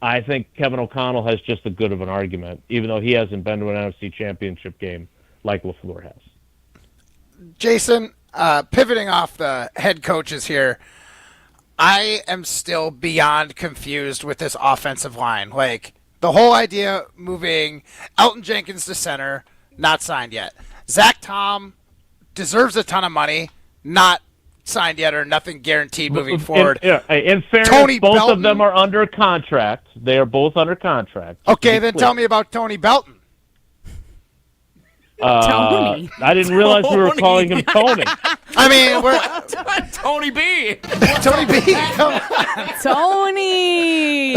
I think Kevin O'Connell has just as good of an argument, even though he hasn't been to an NFC championship game like LaFleur has. Jason, pivoting off the head coaches here, I am still beyond confused with this offensive line. Like, the whole idea moving Elton Jenkins to center, not signed yet. Zach Tom deserves a ton of money, not signed yet or nothing guaranteed moving forward. In fairness, Tony both Belton, of them are under contract. They are both under contract. Okay, then tell me about Tony Belton. Tony. I didn't realize we were calling him Tony. I mean, we're Tony B. Tony B. Come on. Tony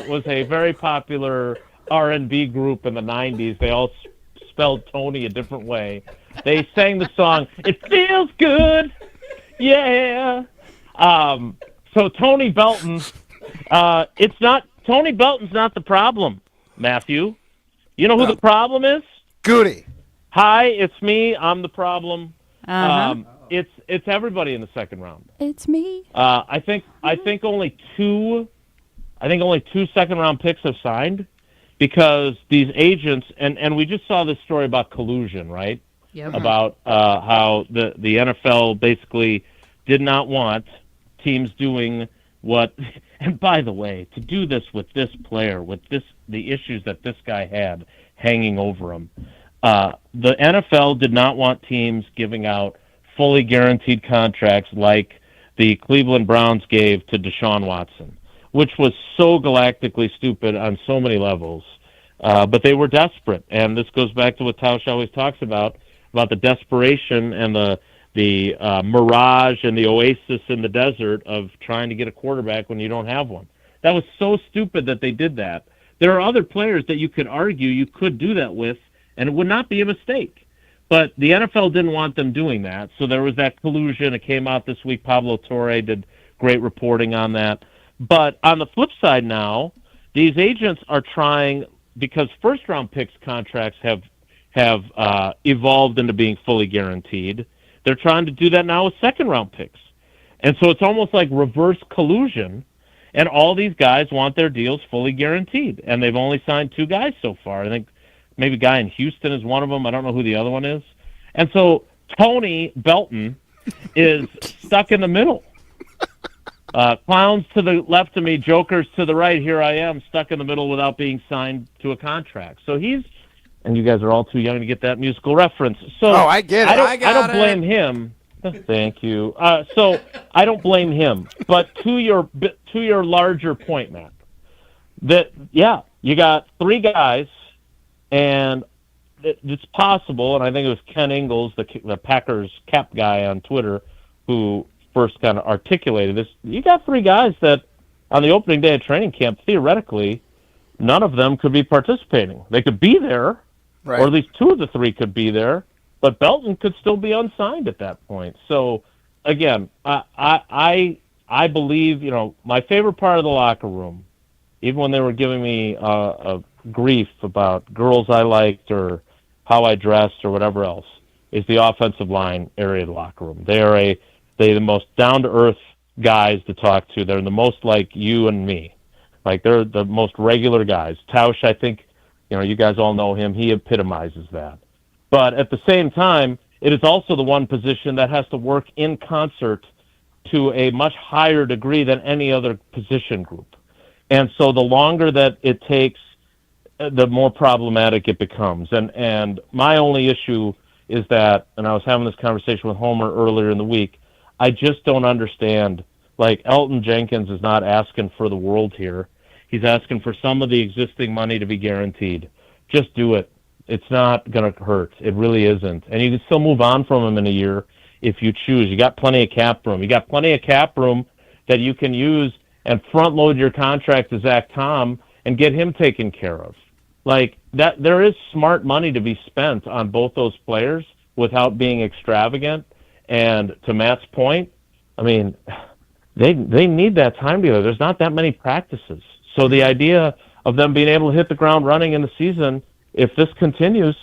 was a very popular R&B group in the 90s. They all spelled Tony a different way. They sang the song, "It Feels Good." Yeah. So Tony Belton, Tony Belton's not the problem, Matthew. You know who the problem is? Goody. Hi, it's me. I'm the problem. Uh-huh. It's everybody in the second round. It's me. I think only two second round picks have signed because these agents and we just saw this story about collusion, right? Yep. About how the NFL basically did not want teams doing what. And by the way, to do this with this player, with the issues that this guy had hanging over him, the NFL did not want teams giving out fully guaranteed contracts like the Cleveland Browns gave to Deshaun Watson, which was so galactically stupid on so many levels. But they were desperate, and this goes back to what Tausch always talks about the desperation and the mirage and the oasis in the desert of trying to get a quarterback when you don't have one. That was so stupid that they did that. There are other players that you could argue you could do that with, and it would not be a mistake. But the NFL didn't want them doing that, so there was that collusion. It came out this week. Pablo Torre did great reporting on that. But on the flip side now, these agents are trying, because first-round picks contracts have evolved into being fully guaranteed. They're trying to do that now with second-round picks. And so it's almost like reverse collusion. And all these guys want their deals fully guaranteed, and they've only signed 2 guys so far. I think maybe a guy in Houston is one of them. I don't know who the other one is. And so Tony Belton is stuck in the middle. Clowns to the left of me, jokers to the right. Here I am, stuck in the middle without being signed to a contract. So and you guys are all too young to get that musical reference. So I get it. I don't blame him. Thank you. So I don't blame him. But to your larger point, Matt, you got 3 guys, and it's possible. And I think it was Ken Ingalls, the Packers cap guy on Twitter, who first kind of articulated this. You got 3 guys that on the opening day of training camp, theoretically, none of them could be participating. They could be there, or at least 2 of the 3 could be there, but Belton could still be unsigned at that point. So, again, I believe, my favorite part of the locker room, even when they were giving me grief about girls I liked or how I dressed or whatever else, is the offensive line area of the locker room. They're the most down-to-earth guys to talk to. They're the most like you and me. Like, they're the most regular guys. Tausch, I think, you guys all know him. He epitomizes that. But at the same time, it is also the one position that has to work in concert to a much higher degree than any other position group. And so the longer that it takes, the more problematic it becomes. And my only issue is that, and I was having this conversation with Homer earlier in the week, I just don't understand. Like, Elton Jenkins is not asking for the world here. He's asking for some of the existing money to be guaranteed. Just do it. It's not going to hurt. It really isn't. And you can still move on from him in a year if you choose. You got plenty of cap room. You got plenty of cap room that you can use and front load your contract to Zach Tom and get him taken care of. Like, that, there is smart money to be spent on both those players without being extravagant. And to Matt's point, I mean, they need that time together. There's not that many practices. So the idea of them being able to hit the ground running in the season, if this continues,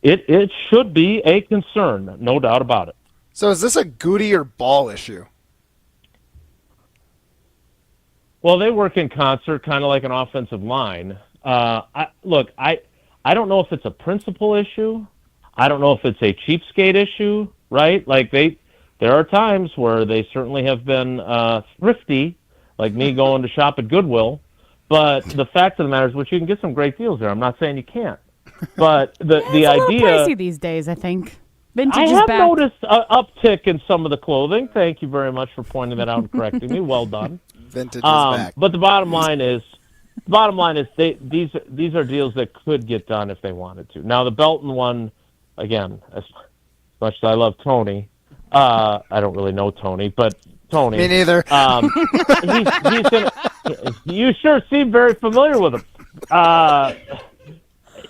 it should be a concern, no doubt about it. So is this a Goody or Ball issue? Well, they work in concert, kind of like an offensive line. I don't know if it's a principal issue. I don't know if it's a cheapskate issue, right? Like, there are times where they certainly have been thrifty, like me going to shop at Goodwill. But the fact of the matter is, which you can get some great deals there. I'm not saying you can't. But the idea, a little pricey these days, I think. Vintage I is have back. noticed an uptick in some of the clothing. Thank you very much for pointing that out and correcting me. Well done. Vintage is back. But the bottom line is, these are deals that could get done if they wanted to. Now, the Belton one, again, as much as I love Tony, I don't really know Tony, but Tony. Me neither. You sure seem very familiar with him.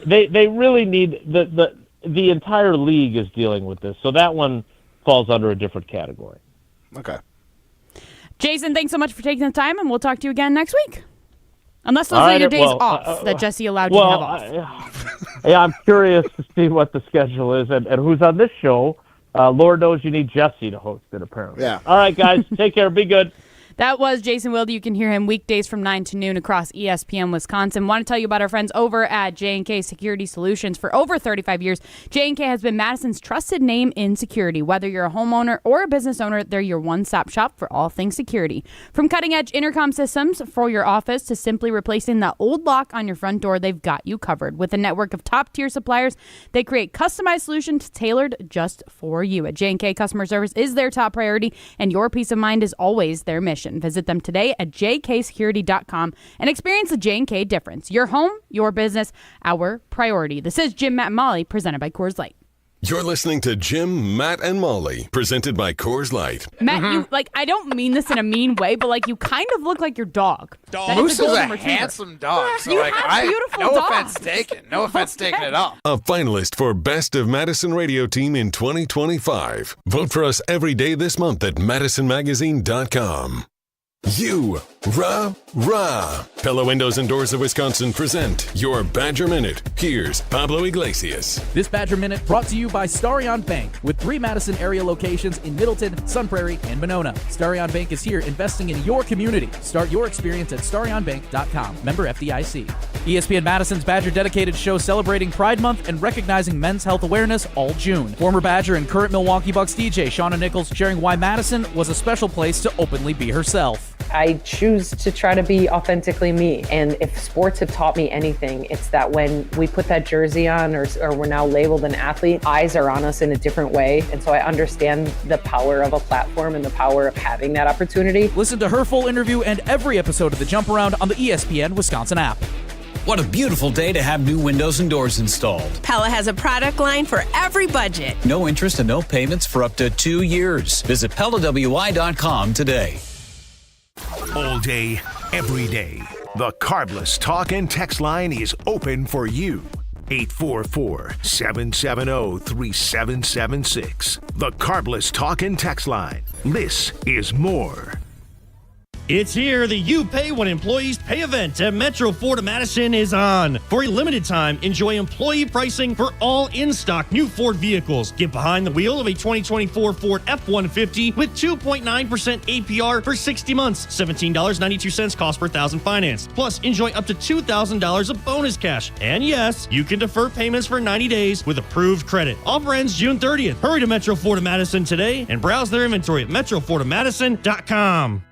They really need the entire league is dealing with this, so that one falls under a different category. Okay. Jason, thanks so much for taking the time, and we'll talk to you again next week. Unless those are your days off that Jesse allowed you to have off. Yeah, I'm curious to see what the schedule is and who's on this show. Lord knows you need Jesse to host it, apparently. Yeah. All right, guys, take care. Be good. That was Jason Wilde. You can hear him weekdays from 9 to noon across ESPN Wisconsin. Want to tell you about our friends over at J&K Security Solutions. For over 35 years, J&K has been Madison's trusted name in security. Whether you're a homeowner or a business owner, they're your one-stop shop for all things security. From cutting-edge intercom systems for your office to simply replacing the old lock on your front door, they've got you covered. With a network of top-tier suppliers, they create customized solutions tailored just for you. At J&K, customer service is their top priority, and your peace of mind is always their mission. Visit them today at jksecurity.com and experience the J&K difference. Your home, your business, our priority. This is Jim, Matt, and Molly, presented by Coors Light. You're listening to Jim, Matt, and Molly, presented by Coors Light. Matt, you I don't mean this in a mean way, but you kind of look like your dog. Moose is a handsome dog. So no offense taken. No offense taken at all. A finalist for Best of Madison Radio Team in 2025. Vote for us every day this month at MadisonMagazine.com. You Rah! Pella Windows and Doors of Wisconsin present your Badger Minute. Here's Pablo Iglesias. This Badger Minute brought to you by Starion Bank, with 3 Madison area locations in Middleton, Sun Prairie, and Monona. Starion Bank is here investing in your community. Start your experience at starionbank.com. Member FDIC. ESPN Madison's Badger dedicated show celebrating Pride Month and recognizing men's health awareness all June. Former Badger and current Milwaukee Bucks DJ Shauna Nichols sharing why Madison was a special place to openly be herself. I choose to try to be authentically me. And if sports have taught me anything, it's that when we put that jersey on or we're now labeled an athlete, eyes are on us in a different way. And so I understand the power of a platform and the power of having that opportunity. Listen to her full interview and every episode of The Jump Around on the ESPN Wisconsin app. What a beautiful day to have new windows and doors installed. Pella has a product line for every budget. No interest and no payments for up to 2 years. Visit PellaWI.com today. All day, every day, the Carbless Talk and Text line is open for you. 844-770-3776. The Carbless Talk and Text line. This is more. It's here. The You Pay When Employees Pay event at Metro Ford of Madison is on. For a limited time, enjoy employee pricing for all in-stock new Ford vehicles. Get behind the wheel of a 2024 Ford F-150 with 2.9% APR for 60 months, $17.92 cost per thousand finance. Plus, enjoy up to $2,000 of bonus cash. And yes, you can defer payments for 90 days with approved credit. Offer ends June 30th. Hurry to Metro Ford of Madison today and browse their inventory at metrofordofmadison.com.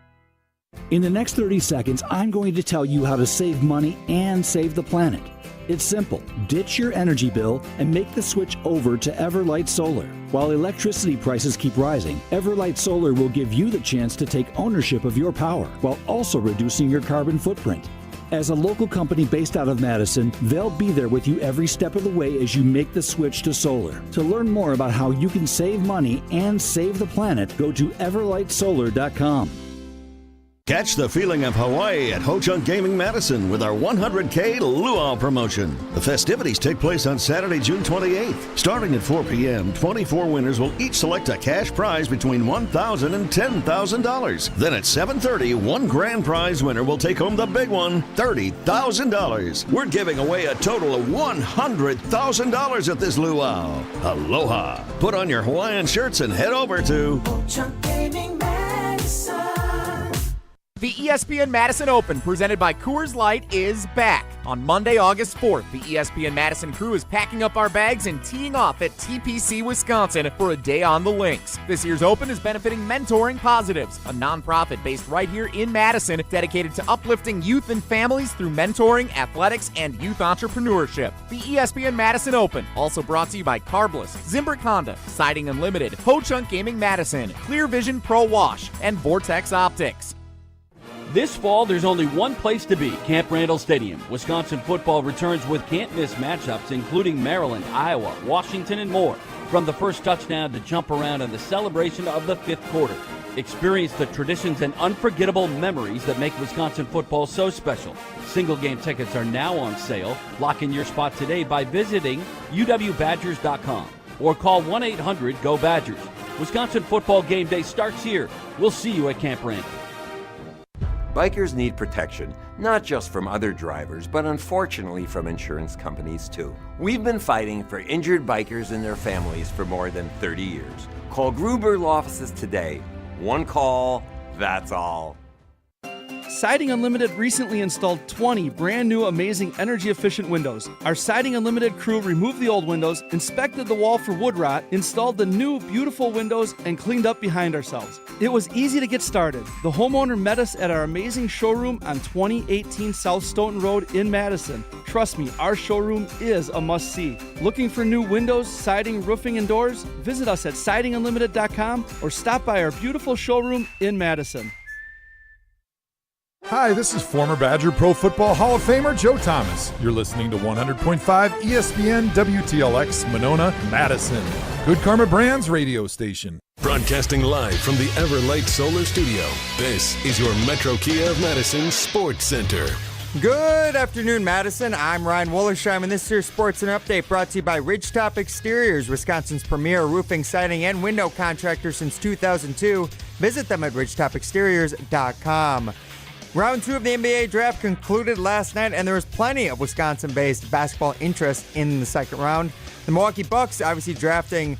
In the next 30 seconds, I'm going to tell you how to save money and save the planet. It's simple. Ditch your energy bill and make the switch over to Everlight Solar. While electricity prices keep rising, Everlight Solar will give you the chance to take ownership of your power while also reducing your carbon footprint. As a local company based out of Madison, they'll be there with you every step of the way as you make the switch to solar. To learn more about how you can save money and save the planet, go to everlightsolar.com. Catch the feeling of Hawaii at Ho Chunk Gaming Madison with our 100K Luau promotion. The festivities take place on Saturday, June 28th. Starting at 4 p.m., 24 winners will each select a cash prize between $1,000 and $10,000. Then at 7:30, one grand prize winner will take home the big one, $30,000. We're giving away a total of $100,000 at this luau. Aloha. Put on your Hawaiian shirts and head over to Ho Chunk Gaming Madison. The ESPN Madison Open, presented by Coors Light, is back. On Monday, August 4th, the ESPN Madison crew is packing up our bags and teeing off at TPC, Wisconsin for a day on the links. This year's Open is benefiting Mentoring Positives, a nonprofit based right here in Madison dedicated to uplifting youth and families through mentoring, athletics, and youth entrepreneurship. The ESPN Madison Open, also brought to you by Carbless, Zimbrick Honda, Siding Unlimited, Ho Chunk Gaming Madison, Clear Vision Pro Wash, and Vortex Optics. This fall, there's only one place to be, Camp Randall Stadium. Wisconsin football returns with can't-miss matchups, including Maryland, Iowa, Washington, and more. From the first touchdown to jump around and the celebration of the fifth quarter. Experience the traditions and unforgettable memories that make Wisconsin football so special. Single-game tickets are now on sale. Lock in your spot today by visiting uwbadgers.com or call 1-800-GO-BADGERS. Wisconsin football game day starts here. We'll see you at Camp Randall. Bikers need protection, not just from other drivers, but unfortunately from insurance companies too. We've been fighting for injured bikers and their families for more than 30 years. Call Gruber Law Offices today. One call, that's all. Siding Unlimited recently installed 20 brand new amazing energy efficient windows. Our Siding Unlimited crew removed the old windows, inspected the wall for wood rot, installed the new beautiful windows, and cleaned up behind ourselves. It was easy to get started. The homeowner met us at our amazing showroom on 2018 South Stoughton Road in Madison. Trust me, our showroom is a must-see. Looking for new windows, siding, roofing, and doors? Visit us at sidingunlimited.com or stop by our beautiful showroom in Madison. Hi, this is former Badger Pro Football Hall of Famer Joe Thomas. You're listening to 100.5 ESPN WTLX Monona, Madison. Good Karma Brands radio station. Broadcasting live from the Everlight Solar Studio, this is your Metro Kia of Madison Sports Center. Good afternoon, Madison. I'm Ryan Wollersheim, and this year's Sports Center Update brought to you by Ridgetop Exteriors, Wisconsin's premier roofing, siding, and window contractor since 2002. Visit them at ridgetopexteriors.com. Round 2 of the NBA draft concluded last night, and there was plenty of Wisconsin-based basketball interest in the second round. The Milwaukee Bucks obviously drafting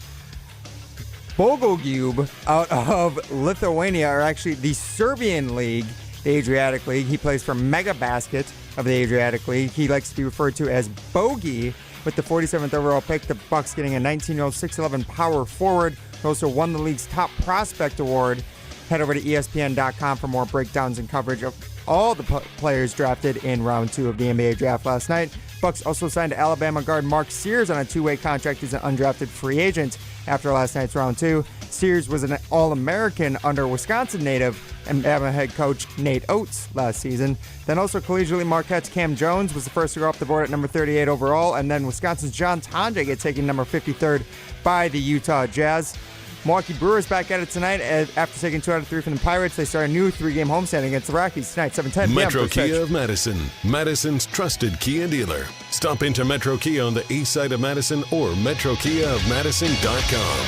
Bogoljub out of Lithuania, or actually the Serbian League, the Adriatic League. He plays for Mega Basket of the Adriatic League. He likes to be referred to as Bogey. With the 47th overall pick, the Bucks getting a 19-year-old 6'11 power forward who also won the league's top prospect award. Head over to ESPN.com for more breakdowns and coverage of all the players drafted in round 2 of the NBA draft last night. Bucks also signed Alabama guard Mark Sears on a 2-way contract as an undrafted free agent after last night's round 2. Sears was an All-American under Wisconsin native and Alabama head coach Nate Oates last season. Then also collegiately Marquette's Cam Jones was the first to go off the board at number 38 overall, and then Wisconsin's John Tonje gets taken number 53rd by the Utah Jazz. Milwaukee Brewers back at it tonight after taking 2 out of 3 from the Pirates. They start a new 3-game homestand against the Rockies tonight, 7:10 p.m. Metro Kia of Madison, Madison's trusted Kia dealer. Stop into Metro Kia on the east side of Madison or metrokiaofmadison.com.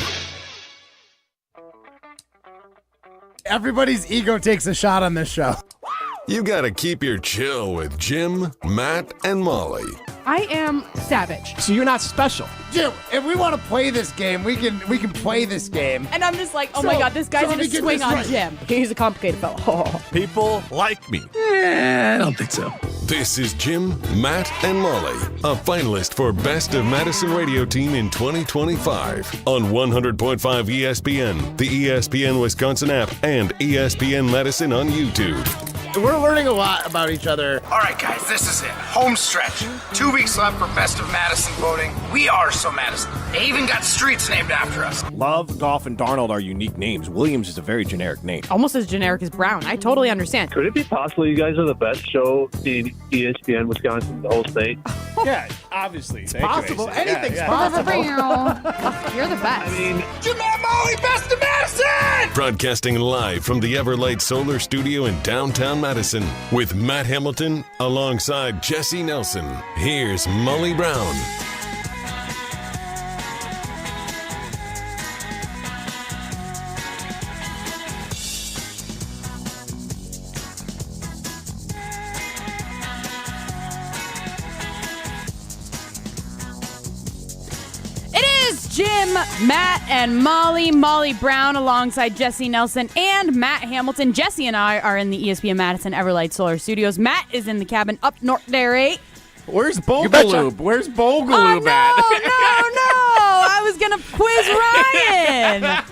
Everybody's ego takes a shot on this show. You gotta keep your chill with Jim, Matt, and Molly. I am savage. So you're not special. Jim, if we want to play this game, we can play this game. And I'm just like, oh my God, this guy's going to swing on Jim. He's a complicated fellow. People like me. I don't think so. This is Jim, Matt, and Molly, a finalist for Best of Madison Radio Team in 2025 on 100.5 ESPN, the ESPN Wisconsin app, and ESPN Madison on YouTube. We're learning a lot about each other. All right, guys, this is it. Home stretch. 2 weeks left for Best of Madison voting. We are so Madison. They even got streets named after us. Love, Goff, and Darnold are unique names. Williams is a very generic name. Almost as generic as Brown. I totally understand. Could it be possible you guys are the best show in ESPN Wisconsin, the whole state? Yeah, obviously. It's possible. Anything's possible. You're the best. I mean, Jim and Molly, Best of Madison! Broadcasting live from the Everlight Solar Studio in downtown Madison with Matt Hamilton alongside Jesse Nelson. Here's Molly Brown. Jim, Matt, and Molly. Molly Brown alongside Jesse Nelson and Matt Hamilton. Jesse and I are in the ESPN Madison Everlight Solar Studios. Matt is in the cabin up north there, eh? Where's Bogaloob? Where's Bogaloob at? No. I was going to quiz Ryan.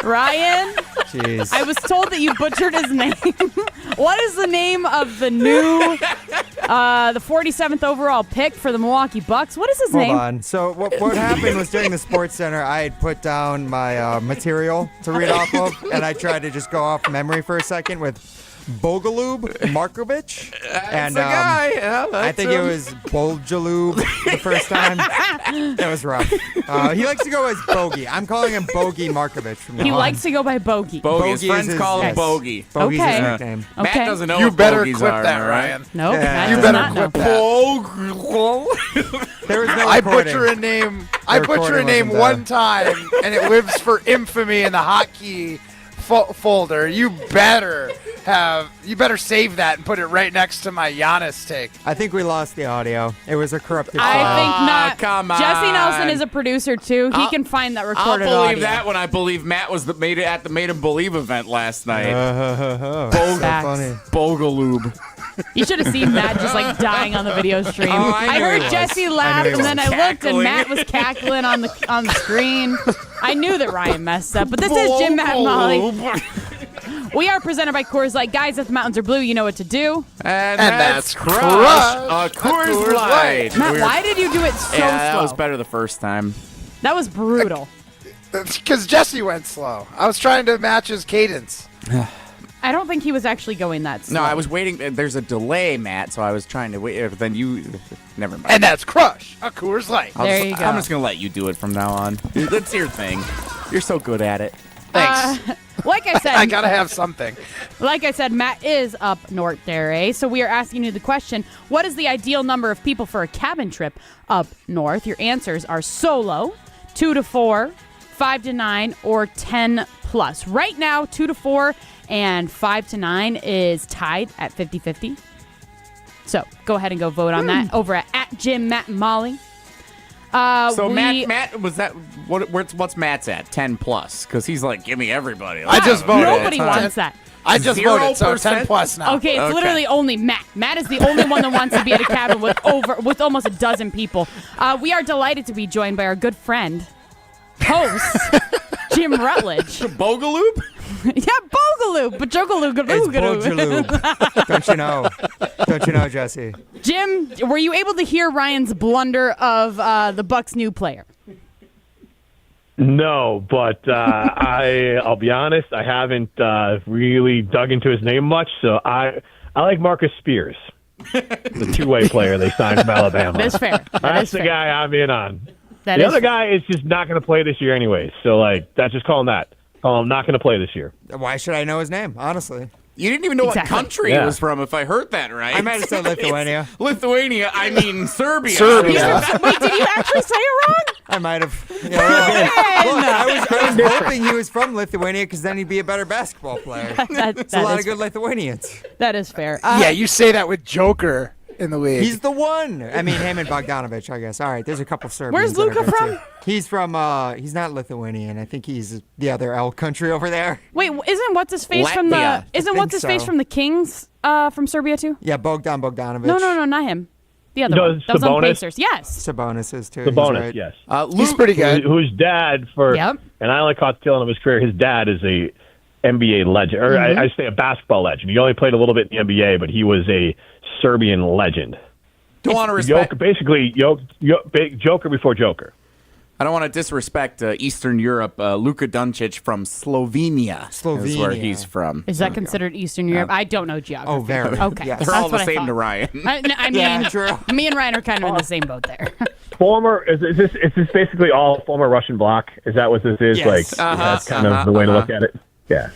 Ryan? Jeez. I was told that you butchered his name. What is the name of the new, the 47th overall pick for the Milwaukee Bucks? What is his name? Hold on. So what happened was during the Sports Center, I had put down my material to read off of, and I tried to just go off memory for a second with Bogaloob Markovic. That's the guy. Yeah, I think it was Boljaloob the first time. That was rough. He likes to go as Bogey. I'm calling him Bogey Markovic from now He on. likes to go by Bogey. Bogey. His friends call him Bogey. Bogey's Okay. his nickname. Okay. Matt doesn't know You what better bogeys clip are, that, am I right? Ryan. No, Yeah. Matt You does better not know. clip that. There was no I recording. butcher a name. I butcher a recording name wasn't one time, and it lives for infamy in the hotkey folder. You better save that and put it right next to my Giannis take. I think we lost the audio. It was a corrupted I file. think not. Come on. Jesse Nelson is a producer too. He can find that recorded I'll believe audio. that when I believe Matt was made it at the Made Him Believe event last night. So funny. Bogaloob. You should have seen Matt just like dying on the video stream. Oh, I knew heard he was. Jesse I laugh, knew he and then was. I looked, and Cackling. Matt was cackling on the screen. I knew that Ryan messed up, but this is Jim, Matt, and Molly. We are presented by Coors Light. Guys, if the mountains are blue, you know what to do. And that's Crush. Crush. Coors Coors Light. Matt, why did you do it so Yeah, slow? that was better the first time. That was brutal. Because Jesse went slow. I was trying to match his cadence. I don't think he was actually going that slow. No, I was waiting. There's a delay, Matt, so I was trying to wait. But then you... Never mind. And that's Crush, a Coors Light. There you go. I'm just going to let you do it from now on. That's your thing. You're so good at it. Thanks. Like I said, I gotta have something. Like I said, Matt is up north there, eh? So we are asking you the question, what is the ideal number of people for a cabin trip up north? Your answers are solo, 2 to 4, 5 to 9, or 10 plus. Right now, 2 to 4 and 5 to 9 is tied at 50-50. So go ahead and go vote on that over at Jim, Matt, and Molly. Matt was that what's Matt's at 10 plus? Because he's like, give me everybody. I just voted. Nobody wants that. I just voted, so 10 plus now. Okay, it's literally only Matt. Matt is the only one that wants to be at a cabin with almost a dozen people. We are delighted to be joined by our good friend, host, Jim Rutledge. Bogaloop? Yeah, Bogaloop. But Jogaloop. Don't you know? Don't you know, Jesse? Jim, were you able to hear Ryan's blunder of the Bucks' new player? No, but I'll be honest, I haven't really dug into his name much, so I like Marcus Spears, the two-way player they signed from Alabama. That's fair. That's the guy I'm in on. That the is other guy is just not going to play this year anyways, so that's just call him that. Call him not going to play this year. Why should I know his name, honestly? You didn't even know what country he was from, if I heard that right. I might have said Lithuania. Lithuania, I mean Serbia. Wait, did you actually say it wrong? I might have. Yeah, I was hoping he was from Lithuania because then he'd be a better basketball player. There's a lot of good Lithuanians. That is fair. Yeah, you say that with Joker in the league. He's the one. I mean, him and Bogdanovic, I guess. All right, there's a couple Serbians. Where's Luka from? He's from, he's not Lithuanian. I think he's the other L country over there. Wait, isn't what's-his-face from the... Isn't what's-his-face from the Kings from Serbia, too? Yeah, Bogdanovic. No, not him. The other one. That was on Pacers. Yes. Sabonis is, too. Sabonis, right. yes. He's pretty good. Whose dad, and I only caught the tail end of his career, his dad is a NBA legend, or I say a basketball legend. He only played a little bit in the NBA, but he was a Serbian legend. Don't want to respect... Joker before Joker. I don't want to disrespect Eastern Europe. Luka Doncic from Slovenia is where he's from. Is that considered Eastern Europe? I don't know geography. Oh, very. Okay. Yes. They're all the same to Ryan. I mean, true. Me and Ryan are kind of in the same boat there. Is this basically all former Russian bloc? Is that what this is? Yes. That's kind of the way to look at it? Yeah.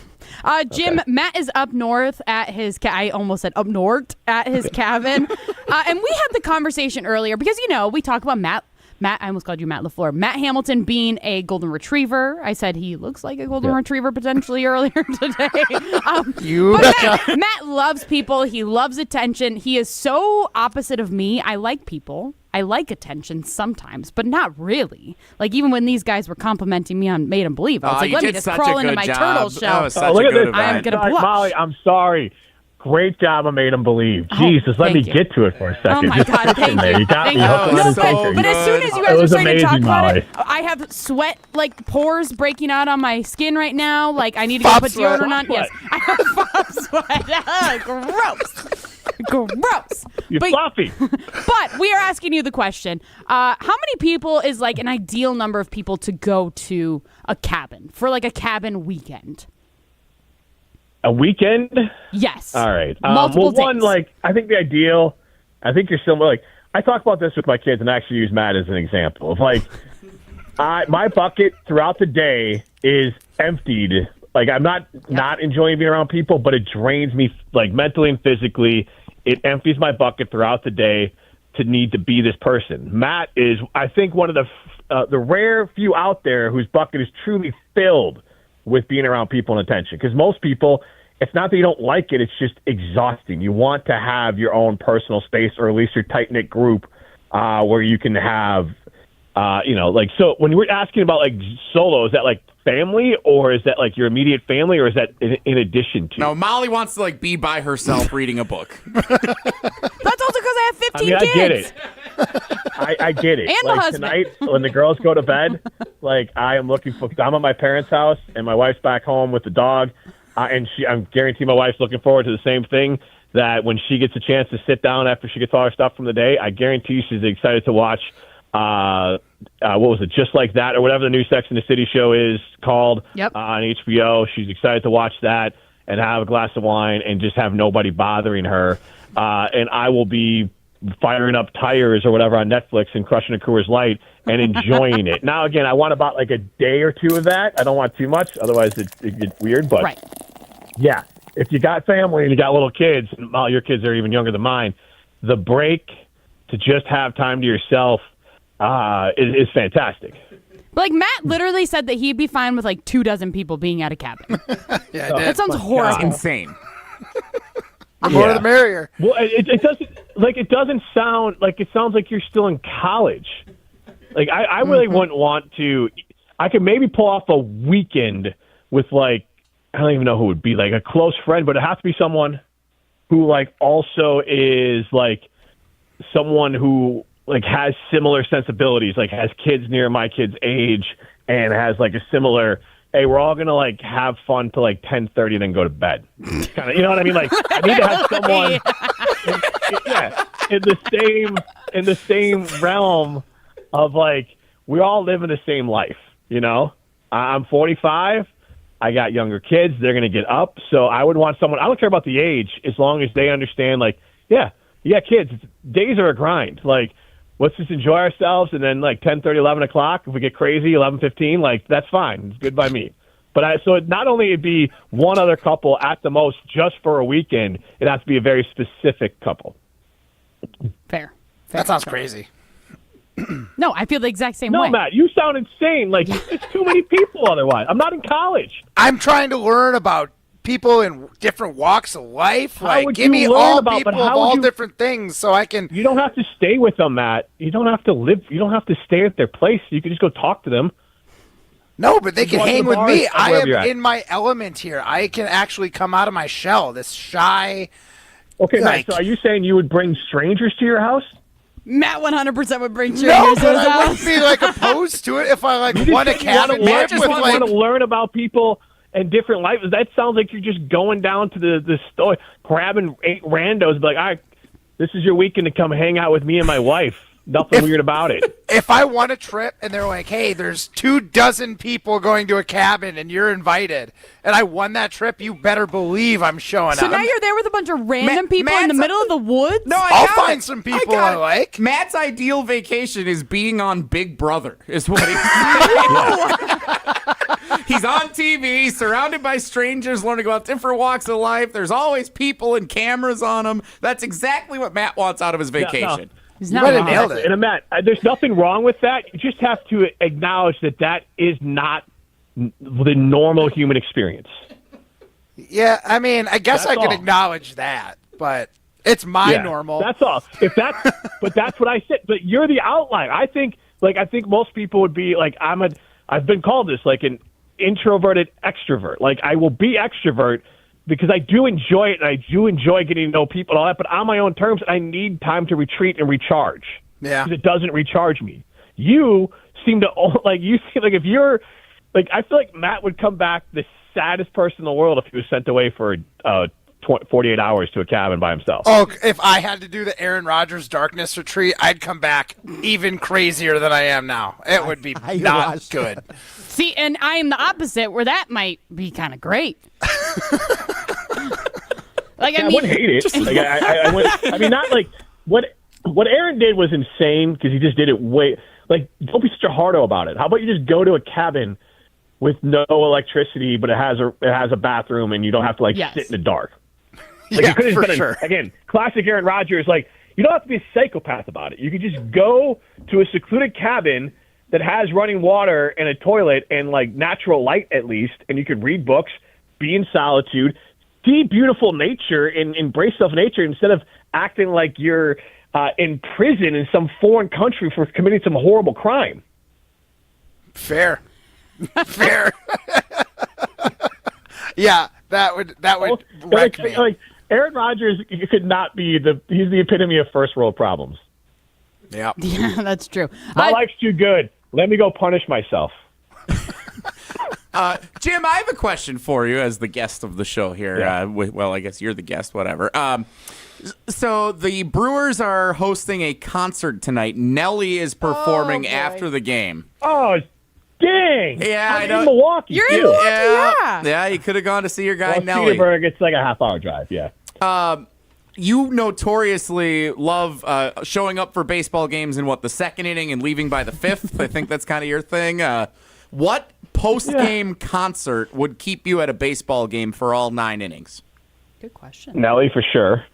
Jim, Matt is up north at his... I almost said up north at his cabin. And we had the conversation earlier because, we talk about Matt, I almost called you Matt LaFleur. Matt Hamilton being a golden retriever. I said he looks like a golden retriever potentially earlier today. Matt loves people. He loves attention. He is so opposite of me. I like people. I like attention sometimes, but not really. Like, even when these guys were complimenting me on Made 'em Believe, I was like, let me just crawl into my turtle shell. Look at this. I'm going to blush. Molly, I'm sorry. Great job on Made 'em Believe. Jesus, let me get to it for a second. Oh, my God, thank you. You got me hooked on attention. But as soon as you guys are starting to talk about Molly. it, I have sweat, pores breaking out on my skin right now. I need to go put deodorant on. Yes, I have fop sweat. Gross. You're fluffy. But we are asking you the question. How many people is an ideal number of people to go to a cabin for a cabin weekend? A weekend? Yes. All right. Multiple days. I think the ideal, I think you're similar. I talk about this with my kids and actually use Matt as an example of my bucket throughout the day is emptied. I'm not enjoying being around people, but it drains me mentally and physically. It empties my bucket throughout the day to need to be this person. Matt is, I think, one of the rare few out there whose bucket is truly filled with being around people and attention. Because most people, it's not that you don't like it, it's just exhausting. You want to have your own personal space, or at least your tight-knit group where you can have, so when we're asking about solo, is that family, or is that your immediate family, or is that in addition to? No, Molly wants to be by herself reading a book. That's also because I have 15 kids. I get it. I get it. And my husband. Tonight, when the girls go to bed, I am looking for. I'm at my parents' house, and my wife's back home with the dog, and I'm guaranteed my wife's looking forward to the same thing. That when she gets a chance to sit down after she gets all her stuff from the day, I guarantee she's excited to watch. What was it? Just Like That, or whatever the new Sex and the City show is called on HBO. She's excited to watch that and have a glass of wine and just have nobody bothering her. And I will be firing up tires or whatever on Netflix and crushing a Coors Light and enjoying it. Now, again, I want about a day or two of that. I don't want too much, otherwise it gets weird. But yeah, if you got family and you got little kids, and your kids are even younger than mine, the break to just have time to yourself is fantastic. But like Matt literally said that he'd be fine with like 24 people being at a cabin. Yeah, that sounds horrible. It's insane. The more the merrier. Well, it doesn't sound like it sounds like you're still in college. Like I really wouldn't want to. I could maybe pull off a weekend with like I don't even know who it would be, like a close friend, but it has to be someone who like also is like someone who like has similar sensibilities, like has kids near my kid's age and has like a similar. Hey, we're all gonna like have fun till like 10:30, then go to bed. Kind of, you know what I mean? Like, I need to have someone, in the same realm of like we all live in the same life. You know, I'm 45. I got younger kids. They're gonna get up, so I would want someone. I don't care about the age as long as they understand. Like, yeah, kids. Days are a grind. Like, let's just enjoy ourselves, and then like 10:30, 11 o'clock, if we get crazy, 11:15, like that's fine. It's good by me. But so not only it'd be one other couple at the most just for a weekend, it has to be a very specific couple. Fair. That sounds crazy. No, I feel the exact same way. No, Matt, you sound insane. Like, it's too many people otherwise. I'm not in college. I'm trying to learn about people in different walks of life. How Like, would give you me learn all about- people but of how would all you- different things so I can. You don't have to stay with them, Matt. You don't have to live. You don't have to stay at their place. You can just go talk to them. No, but they Just can go to hang the with bars, me. I wherever am you're at. in my element here. I can actually come out of my shell. This shy. Okay, like, Matt, so are you saying you would bring strangers to your house? Matt 100% would bring No, strangers to but his I house. wouldn't be like opposed to it if I like You won a just say you wanna cabin learn- trip you with just like. want to learn about people and different lives. That sounds like you're just going down to the store, grabbing 8 randos, and be like, all right, this is your weekend to come hang out with me and my wife. Nothing weird about it. If I won a trip and they're like, hey, there's 24 people going to a cabin and you're invited, and I won that trip, you better believe I'm showing So up. now you're there with a bunch of random people in the middle of the woods? No, I'll find some people I like. Matt's ideal vacation is being on Big Brother, is what he's He's on TV, surrounded by strangers, learning about different walks of life. There's always people and cameras on him. That's exactly what Matt wants out of his vacation. He's not wrong. Nailed it. And Matt, there's nothing wrong with that. You just have to acknowledge that is not the normal human experience. Yeah, I mean, I guess That's I can all. acknowledge that, but it's my normal. That's all. But that's what I said. But you're the outlier. I think most people would be like, I've been called this, like an introverted extrovert. Like, I will be extrovert because I do enjoy it and I do enjoy getting to know people and all that, but on my own terms, I need time to retreat and recharge. Yeah. Because it doesn't recharge me. You seem to, if you're, like, I feel like Matt would come back the saddest person in the world if he was sent away for 48 hours to a cabin by himself. Oh, if I had to do the Aaron Rodgers darkness retreat, I'd come back even crazier than I am now. It would be not good. See, and I am the opposite, where that might be kind of great. I wouldn't hate it. Like, I mean, not like what Aaron did was insane because he just did it way. Like, don't be such a hardo about it. How about you just go to a cabin with no electricity, but it has a bathroom and you don't have to sit in the dark. Like, Yeah, you could've for done sure. Again, classic Aaron Rodgers. Like, you don't have to be a psychopath about it. You could just go to a secluded cabin that has running water and a toilet and like natural light at least, and you could read books, be in solitude, see beautiful nature, and embrace self-nature instead of acting like you're in prison in some foreign country for committing some horrible crime. Fair. Yeah, that would wreck me. Like Aaron Rodgers could not be he's the epitome of first world problems. Yeah. Yeah, that's true. My life's too good. Let me go punish myself. Jim, I have a question for you as the guest of the show here. Yeah. Well, I guess you're the guest, whatever. So the Brewers are hosting a concert tonight. Nelly is performing after the game. Oh, dang. Yeah, I'm I know. in Milwaukee. You're in too. Milwaukee, Yeah, you could have gone to see your guy Well, Nelly. Cedarburg, it's like a half-hour drive, yeah. You notoriously love showing up for baseball games in the second inning and leaving by the fifth. I think that's kind of your thing. What post-game concert would keep you at a baseball game for all 9 innings? Good question. Nelly for sure.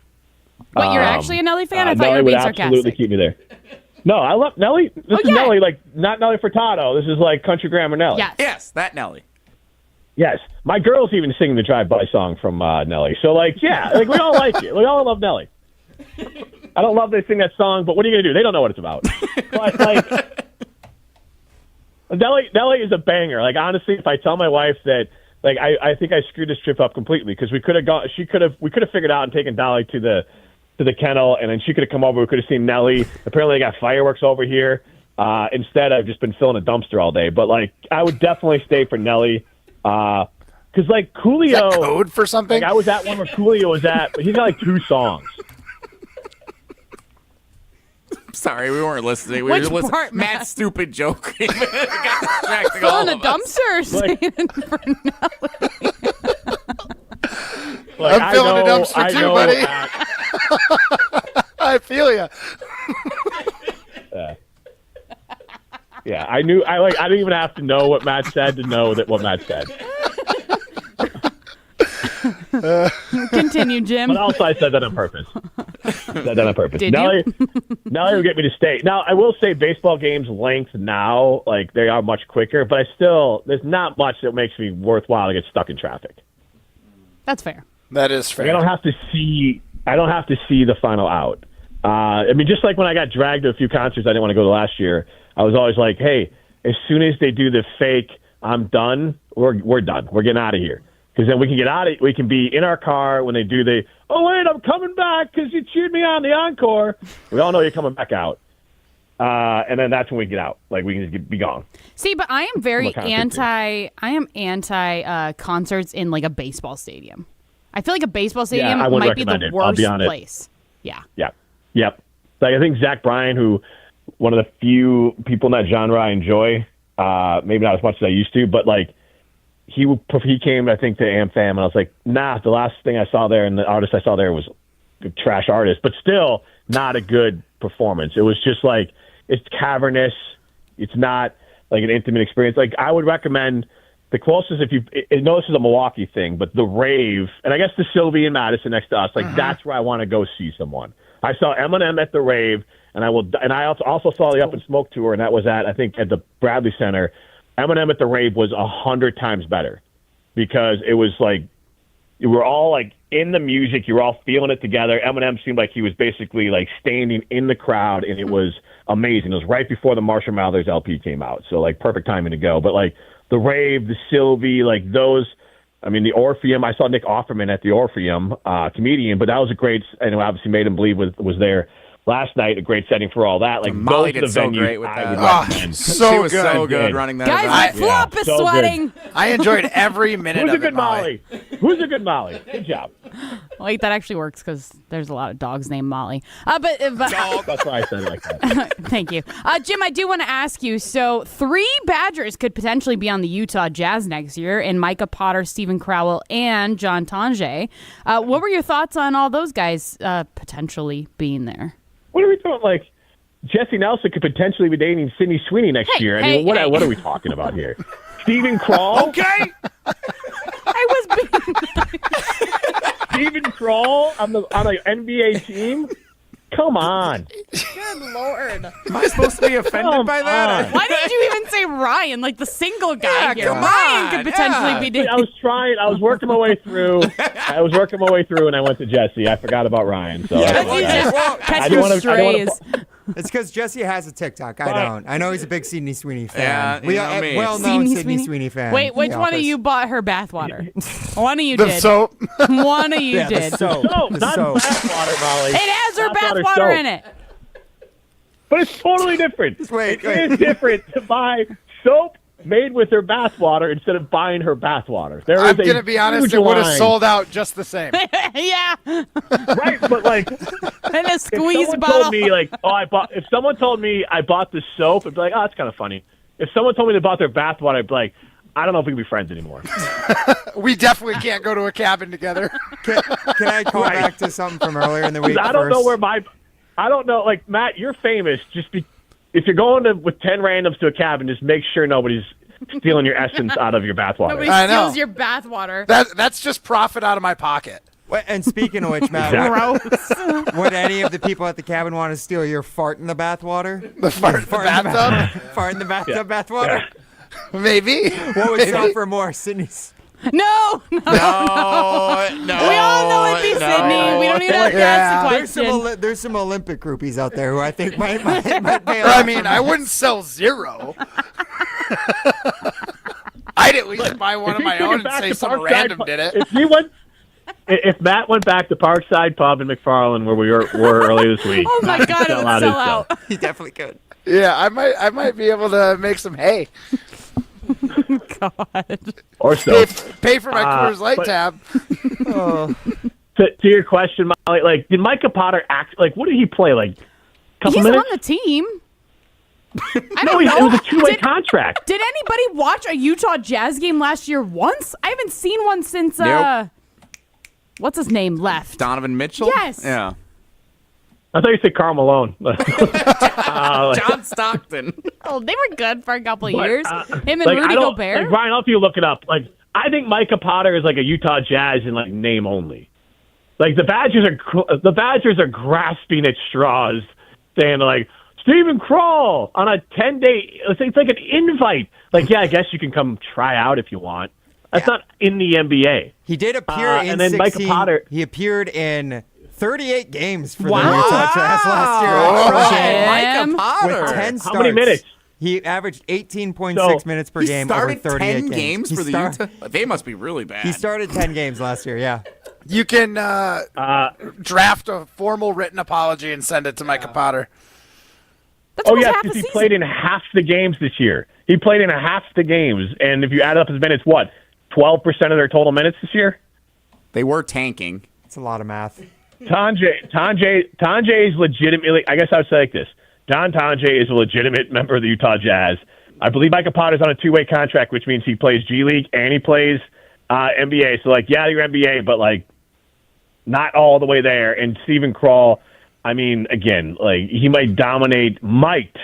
But you're actually a Nelly fan? I thought you Nelly were would being absolutely sarcastic. keep me there. No, I love Nelly. This is Nelly, like not Nelly Furtado. This is like country grammar Nelly. Yes, that Nelly. Yes, my girl's even singing the drive-by song from Nelly. So like, yeah, like we all like it. We all love Nelly. I don't love they sing that song, but what are you gonna do? They don't know what it's about. But like, Nelly is a banger. Like honestly, if I tell my wife that, like, I think I screwed this trip up completely because we could have we could have figured out and taken Dolly to the kennel, and then she could have come over. We could have seen Nelly. Apparently, they got fireworks over here. Instead, I've just been filling a dumpster all day. But like, I would definitely stay for Nelly. Because like Coolio, is that code for something? Like, I was at one where Coolio was at, but he's got like 2 songs. Sorry, we weren't listening. We Which were listening. part, Matt's stupid joke. Got distracting Filling all a of us. dumpster staying for Nelly. Like, I'm filling a dumpster too, buddy. I feel you. Yeah, I knew. I didn't even have to know what Matt said to know that what Matt said. Continue, Jim. But also, I said that on purpose. Did Nelly, you? Nelly will get me to stay. Now, I will say baseball games length now, like they are much quicker, but there's not much that makes me worthwhile to get stuck in traffic. That's fair. That is fair. Like, I don't have to see the final out. I mean, just like when I got dragged to a few concerts I didn't want to go to last year, I was always like, hey, as soon as they do the fake, I'm done, we're done. We're getting out of here. Because then we can get out of. We can be in our car when they do the. Oh wait, I'm coming back because you cheered me on the encore. We all know you're coming back out, and then that's when we get out. Like we can just be gone. See, but I am very anti. I am anti concerts in like a baseball stadium. I feel like a baseball stadium might be the worst place. Yeah. Yeah. Yep. Like I think Zach Bryan, who one of the few people in that genre I enjoy. Maybe not as much as I used to, but like. He came, I think, to AmFam, and I was like, nah, the last thing I saw there and the artist I saw there was a trash artist, but still not a good performance. It was just like, it's cavernous. It's not like an intimate experience. Like, I would recommend the closest, I know this is a Milwaukee thing, but the Rave, and I guess the Sylvie in Madison next to us, like, that's where I want to go see someone. I saw M&M at the Rave, and I also saw the Up in Smoke tour, and that was I think, at the Bradley Center. M&M at the Rave was 100 times better because it was like we were all like in the music. You were all feeling it together. M&M seemed like he was basically like standing in the crowd, and it was amazing. It was right before the Marshall Mathers LP came out, so like perfect timing to go. But like the Rave, the Sylvie, like those. I mean, the Orpheum. I saw Nick Offerman at the Orpheum, comedian, but that was a great. And obviously, Made Him Believe was there. Last night, a great setting for all that. Like Molly those did are the so venues great with I that. would recommend. She was so good running that. Guys, my flop is so sweating. good. I enjoyed every minute Who's of a good it, Molly. Who's a good Molly? Good job. Wait, that actually works because there's a lot of dogs named Molly. But that's why I said it like that. Thank you, Jim. I do want to ask you. So, 3 Badgers could potentially be on the Utah Jazz next year, and Micah Potter, Stephen Crowell, and John Tonje. What were your thoughts on all those guys potentially being there? What are we talking? Like Jesse Nelson could potentially be dating Sydney Sweeney next year. I mean, what are we talking about here? Stephen Kroll? Okay. I was being Stephen Kroll on an NBA team? Come on. Good Lord. Am I supposed to be offended by that? Why did you even say Ryan, like the single guy Yeah, here? come Ryan on, could potentially yeah. be dating. I was working my way through. And I went to Jesse. I forgot about Ryan. So Catch your strays. It's because Jesse has a TikTok. I don't. I know he's a big Sydney Sweeney fan. Yeah, you know me. Well-known Sydney Sweeney fan. Wait, which in the one of office. you bought her bathwater? One of you The did. soap. One of you Yeah, did. the soap. No, The not soap. bathwater, Molly. It has her Bathwater bathwater soap. in it. But it's totally different. Wait. It is different to buy soap made with her bathwater instead of buying her bathwater. I'm going to be honest, it would have sold out just the same. Yeah. Right, but like, And a if squeeze someone bottle. told me like, if someone told me I bought the soap, I'd be like, oh, that's kind of funny. If someone told me they bought their bathwater, I'd be like, I don't know if we can be friends anymore. We definitely can't go to a cabin together. Can I call back to something from earlier in the week? I don't know where I don't know. Like Matt, you're famous. If you're going with 10 randoms to a cabin, just make sure nobody's stealing your essence out of your bathwater. Nobody I know. steals your bathwater. That's just profit out of my pocket. And speaking of which, Matt, would any of the people at the cabin want to steal your fart in the bathwater? The fart in the bathtub? Fart in the bathtub bathwater? Yeah. Maybe. What would sell for more, Sydney's? No. No. We all know it'd be Sydney. We don't even have to ask the question. There's some Olympic groupies out there who I think might bail I out mean, for I this. wouldn't sell zero. I'd at least buy one of my own and say some random did it. If Matt went back to Parkside Pub in McFarland, where we were earlier this week, Oh my God, it would sell out. He definitely could. Yeah, I might be able to make some hay. God. Or so. Pay for my Coors Light but- tab. To your question, Molly, like, did Micah Potter act like? What did he play like? Couple He's minutes? on the team. I No, don't know. it was a two-way contract. Did anybody watch a Utah Jazz game last year once? I haven't seen one since Nope. what's his name left? Donovan Mitchell? Yes. Yeah. I thought you said Karl Malone. John Stockton. Oh, they were good for a couple of But, years. Him and like, Rudy I don't- Gobert. Like, Brian, I'll have you look it up. Like, I think Micah Potter is like a Utah Jazz in like name only. Like the Badgers are grasping at straws, saying like Stephen Kroll on a 10-day. It's like an invite. Like, yeah, I guess you can come try out if you want. That's not in the NBA. He did appear in and then 16. Micah Potter. He appeared in 38 games for Wow. the Utah Jazz last year. Jim. Micah Potter. With 10 starts. How many minutes? He averaged 18.6 minutes per He game over started 38 10 games He for the Utah. They must be really bad. He started 10 games last year, yeah. You can draft a formal written apology and send it to Micah Potter. That's Oh almost yeah, half a because he season. played in half the games this year. He played in half the games, and if you add up his minutes, what? 12% of their total minutes this year. They were tanking. It's a lot of math. Tanjay is legitimately. I guess I would say like this: John Tanjay is a legitimate member of the Utah Jazz. I believe Micah Potter's on a two-way contract, which means he plays G League and he plays NBA. So like, yeah, you're NBA, but like, not all the way there. And Stephen Kroll, I mean, again, like he might dominate. Might.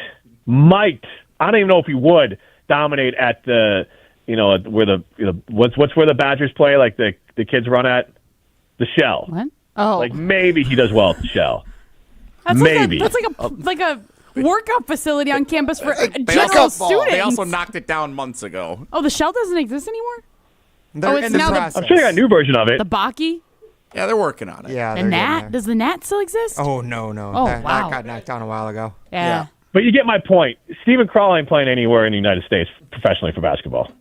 I don't even know if he would dominate at the, where what's where the Badgers play, like the kids run at the Shell. What? Oh, Like maybe he does well at the Shell. that's maybe. That's like a workout facility on campus for They general also, students. they also knocked it down months ago. Oh, the Shell doesn't exist anymore. They're it's in the now the- process. I'm sure they got a new version of it. The Baki, Yeah, they're working on it. Yeah, the they're getting Nat. there. Does the Nat still exist? Oh, no. Oh, that wow. got knocked down a while ago. yeah. But you get my point. Stephen Kroll ain't playing anywhere in the United States professionally for basketball.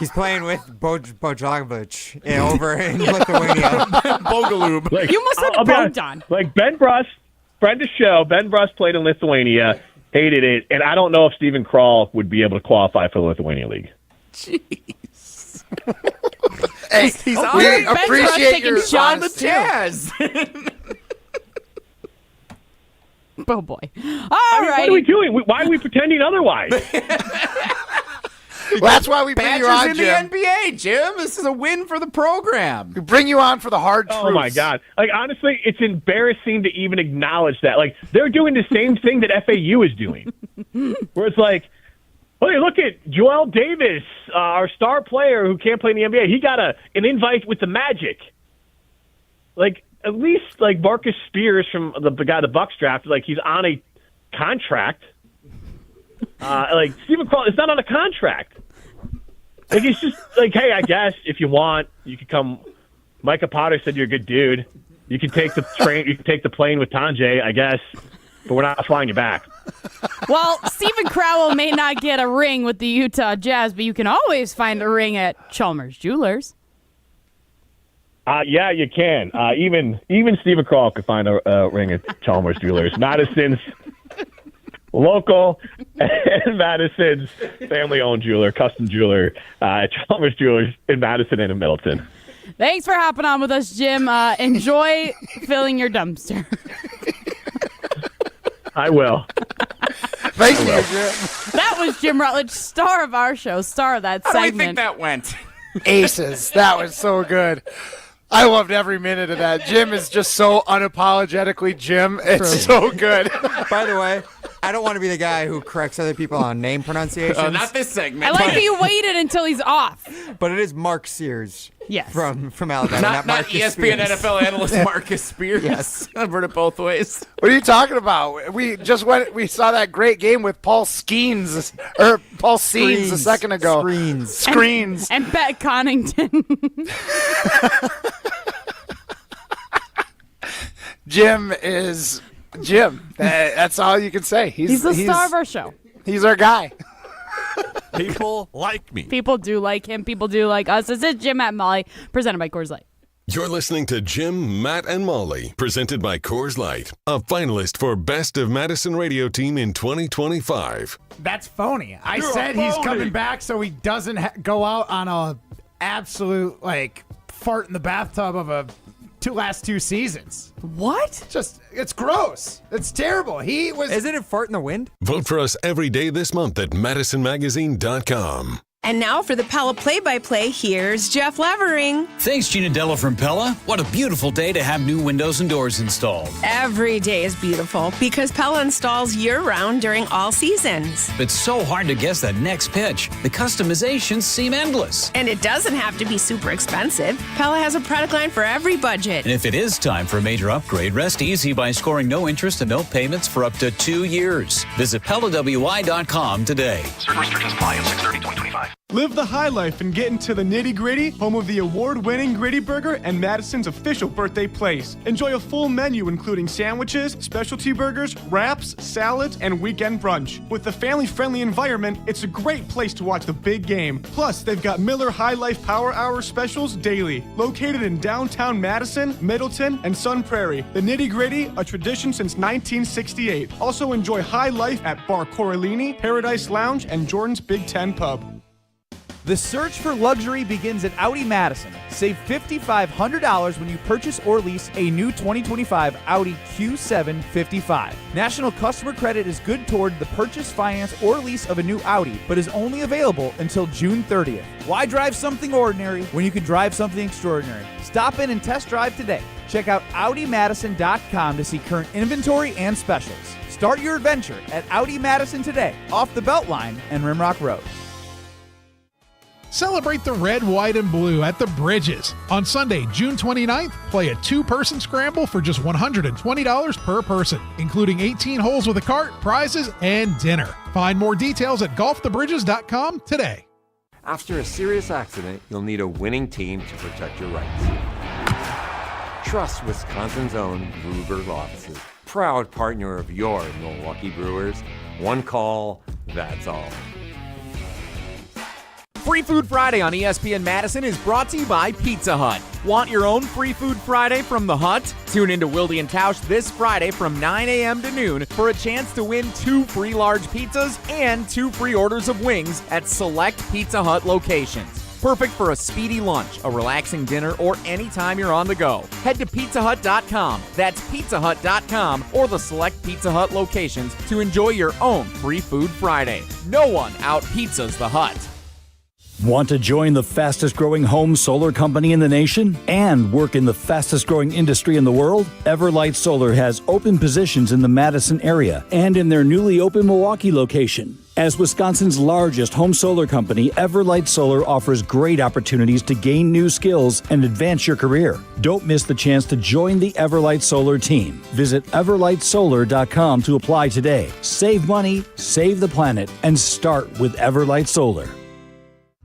He's playing with Bojanovic over in Lithuania. Bogaloob. Like, You must have I'll be honest, Bogdan. Like Ben Bruss, friend of the show, Ben Bruss played in Lithuania, hated it, and I don't know if Stephen Kroll would be able to qualify for the Lithuania League. Jeez. Hey, He's on we it. appreciate your John the honesty. Jazz. Oh boy. All I mean, right. what are we doing? Why are we pretending otherwise? Well, that's why we bring you on, Badgers in Jim. the NBA, Jim. This is a win for the program. We bring you on for the hard truths. Oh my God! Like honestly, it's embarrassing to even acknowledge that. Like they're doing the same thing that FAU is doing, where it's like, hey, look at Joel Davis, our star player who can't play in the NBA. He got an invite with the Magic. Like at least like Marcus Spears from the guy the Bucks drafted, like he's on a contract. Like Stephen Kroll is not on a contract. Like it's just like, hey, I guess if you want, you could come. Micah Potter said you're a good dude. You can take the train. You can take the plane with Tanjay, I guess, but we're not flying you back. Well, Stephen Crowell may not get a ring with the Utah Jazz, but you can always find a ring at Chalmers Jewelers. Yeah, you can. Even Stephen Kroll could find a ring at Chalmers Jewelers. Madison's local and Madison's family-owned jeweler, custom jeweler, Chalmers Jewelers in Madison and in Middleton. Thanks for hopping on with us, Jim. Enjoy filling your dumpster. I will. Thank you, Jim. That was Jim Rutledge, star of our show, star of that How do we segment. think that went? Aces. That was so good. I loved every minute of that. Jim is just so unapologetically Jim. It's so good. By the way, I don't want to be the guy who corrects other people on name pronunciations. Oh, not this segment. I like that you waited until he's off. But it is Mark Sears. Yes. From Alabama. Not Marcus ESPN Spears. NFL analyst Marcus Spears. Yes. I've heard it both ways. What are you talking about? We saw that great game with Paul Skeens a second ago. Screens. And Bet Connington. Jim is Jim. That's all you can say. He's the star of our show. He's our guy. People like me. People do like him. People do like us. This is Jim, Matt, and Molly, presented by Coors Light. You're listening to Jim, Matt, and Molly, presented by Coors Light, a finalist for Best of Madison Radio Team in 2025. That's phony. I said he's coming back so he doesn't go out on a absolute fart in the bathtub of last two seasons. What? It's gross. It's terrible. Isn't it fart in the wind? Vote for us every day this month at MadisonMagazine.com. And now for the Pella play-by-play, here's Jeff Levering. Thanks, Gina Della from Pella. What a beautiful day to have new windows and doors installed. Every day is beautiful because Pella installs year-round during all seasons. It's so hard to guess that next pitch. The customizations seem endless. And it doesn't have to be super expensive. Pella has a product line for every budget. And if it is time for a major upgrade, rest easy by scoring no interest and no payments for up to 2 years. Visit PellaWI.com today. Certain restrictions apply on 6/30/2025. Live the high life and get into the nitty-gritty, home of the award-winning Gritty Burger and Madison's official birthday place. Enjoy a full menu including sandwiches, specialty burgers, wraps, salads, and weekend brunch. With the family-friendly environment, it's a great place to watch the big game. Plus, they've got Miller High Life Power Hour specials daily. Located in downtown Madison, Middleton, and Sun Prairie. The Nitty-Gritty, a tradition since 1968. Also enjoy high life at Bar Coralini, Paradise Lounge, and Jordan's Big Ten Pub. The search for luxury begins at Audi Madison. Save $5,500 when you purchase or lease a new 2025 Audi Q7 55. National customer credit is good toward the purchase, finance, or lease of a new Audi, but is only available until June 30th. Why drive something ordinary when you can drive something extraordinary? Stop in and test drive today. Check out AudiMadison.com to see current inventory and specials. Start your adventure at Audi Madison today, off the Beltline and Rimrock Road. Celebrate the red, white, and blue at the Bridges. On Sunday, June 29th, play a two-person scramble for just $120 per person, including 18 holes with a cart, prizes, and dinner. Find more details at golfthebridges.com today. After a serious accident, you'll need a winning team to protect your rights. Trust Wisconsin's own Ruger offices. Proud partner of your Milwaukee Brewers. One call, that's all. Free Food Friday on ESPN Madison is brought to you by Pizza Hut. Want your own Free Food Friday from the Hut? Tune into Wilde and Tausch this Friday from 9 a.m. to noon for a chance to win 2 free large pizzas and 2 free orders of wings at select Pizza Hut locations. Perfect for a speedy lunch, a relaxing dinner, or anytime you're on the go. Head to pizzahut.com, that's pizzahut.com, or the select Pizza Hut locations to enjoy your own Free Food Friday. No one out-pizzas the Hut. Want to join the fastest growing home solar company in the nation and work in the fastest growing industry in the world? Everlight Solar has open positions in the Madison area and in their newly opened Milwaukee location. As Wisconsin's largest home solar company, Everlight Solar offers great opportunities to gain new skills and advance your career. Don't miss the chance to join the Everlight Solar team. Visit everlightsolar.com to apply today. Save money, save the planet, and start with Everlight Solar.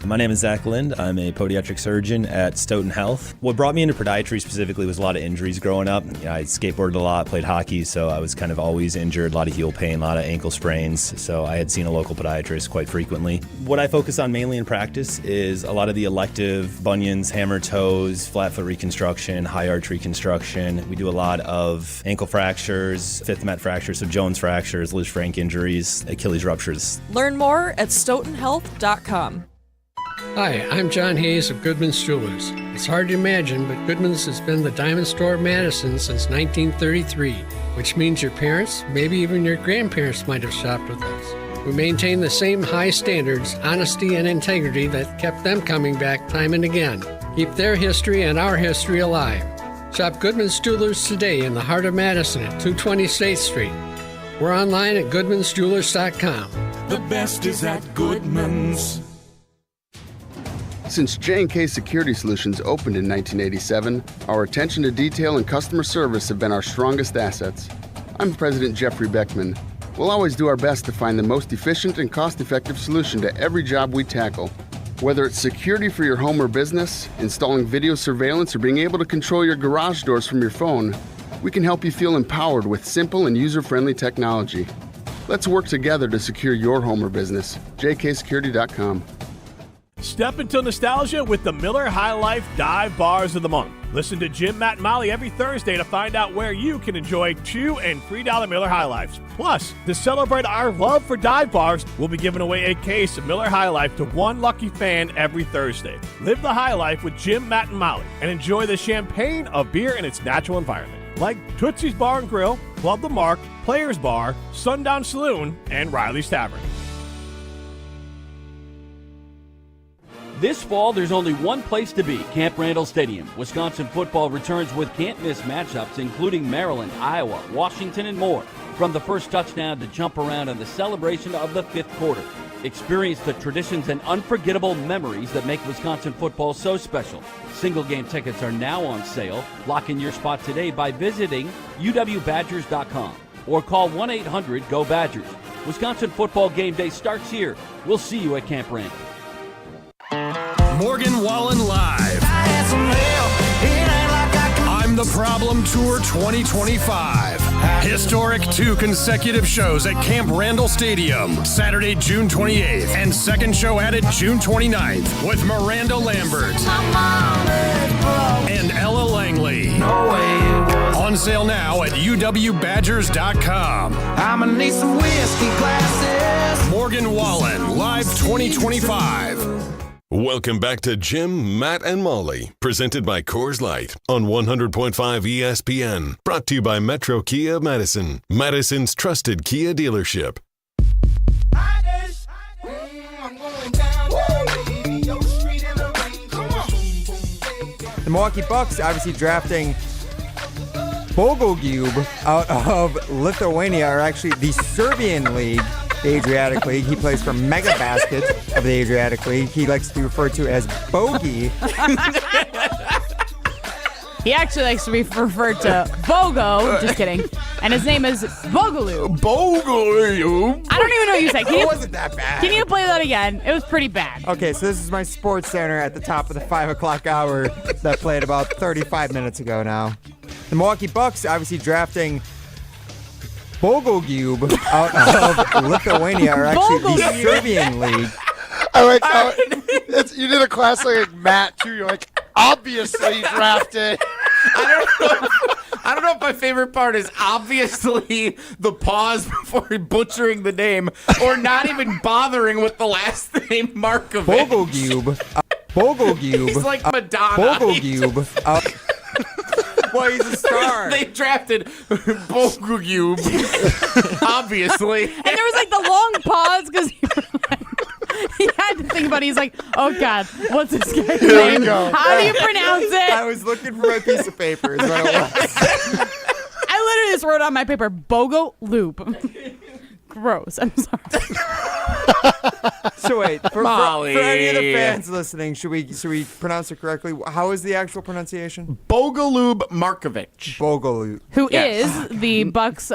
My name is Zach Lind. I'm a podiatric surgeon at Stoughton Health. What brought me into podiatry specifically was a lot of injuries growing up. I skateboarded a lot, played hockey, so I was kind of always injured, a lot of heel pain, a lot of ankle sprains, so I had seen a local podiatrist quite frequently. What I focus on mainly in practice is a lot of the elective bunions, hammer toes, flat foot reconstruction, high arch reconstruction. We do a lot of ankle fractures, fifth met fractures, so Jones fractures, Liz Frank injuries, Achilles ruptures. Learn more at stoughtonhealth.com. Hi, I'm John Hayes of Goodman's Jewelers. It's hard to imagine, but Goodman's has been the diamond store of Madison since 1933, which means your parents, maybe even your grandparents might have shopped with us. We maintain the same high standards, honesty, and integrity that kept them coming back time and again. Keep their history and our history alive. Shop Goodman's Jewelers today in the heart of Madison at 220 State Street. We're online at goodmansjewelers.com. The best is at Goodman's. Since J&K Security Solutions opened in 1987, our attention to detail and customer service have been our strongest assets. I'm President Jeffrey Beckman. We'll always do our best to find the most efficient and cost-effective solution to every job we tackle. Whether it's security for your home or business, installing video surveillance, or being able to control your garage doors from your phone, we can help you feel empowered with simple and user-friendly technology. Let's work together to secure your home or business. jksecurity.com. Step into nostalgia with the Miller High Life Dive Bars of the Month. Listen to Jim, Matt, and Molly every Thursday to find out where you can enjoy $2 and $3 Miller High Lifes. Plus, to celebrate our love for dive bars, we'll be giving away a case of Miller High Life to one lucky fan every Thursday. Live the high life with Jim, Matt, and Molly and enjoy the champagne of beer in its natural environment. Like Tootsie's Bar and Grill, Club the Mark, Players Bar, Sundown Saloon, and Riley's Tavern. This fall, there's only one place to be, Camp Randall Stadium. Wisconsin football returns with can't-miss matchups, including Maryland, Iowa, Washington, and more. From the first touchdown to jump around and the celebration of the fifth quarter. Experience the traditions and unforgettable memories that make Wisconsin football so special. Single-game tickets are now on sale. Lock in your spot today by visiting uwbadgers.com or call 1-800-GO-BADGERS. Wisconsin football game day starts here. We'll see you at Camp Randall. Morgan Wallen Live. I'm the Problem Tour 2025. Historic 2 consecutive shows at Camp Randall Stadium, Saturday, June 28th, and second show added June 29th with Miranda Lambert and Ella Langley. On sale now at uwbadgers.com. I'ma need some whiskey glasses. Morgan Wallen, Live 2025. Welcome back to Jim, Matt, and Molly, presented by Coors Light on 100.5 ESPN. Brought to you by Metro Kia Madison, Madison's trusted Kia dealership. The Milwaukee Bucks obviously drafting Bogogub out of Lithuania, or actually the Serbian League, the Adriatic League. He plays for Mega Basket of the Adriatic League. He likes to be referred to as Bogey. He actually likes to be referred to Bogo. Just kidding. And his name is Bogaloo. Bogaloo. I don't even know what you said. It wasn't that bad. Can you play that again? It was pretty bad. Okay, so this is my Sports Center at the top of the 5 o'clock hour that played about 35 minutes ago now. The Milwaukee Bucks obviously drafting Bogogub out of Lithuania, or actually the Serbian League. I like how you did a classic Matt too. You're like, obviously drafted. I don't know if my favorite part is obviously the pause before butchering the name, or not even bothering with the last name Markovic. Bogogub. Bogogub. He's like Madonna. Bogogub. Well, he's a star. They drafted Bogogub, obviously. And there was like the long pause because he had to think about it. He's like, oh, God, what's this guy's name? How do you pronounce it? I was looking for my piece of paper is what it was. I literally just wrote on my paper, Bogo Loop. Gross. I'm sorry. So wait, for any of the fans listening, should we pronounce it correctly? How is the actual pronunciation? Bogolub Markovic. Bogolub. Who is the Bucks?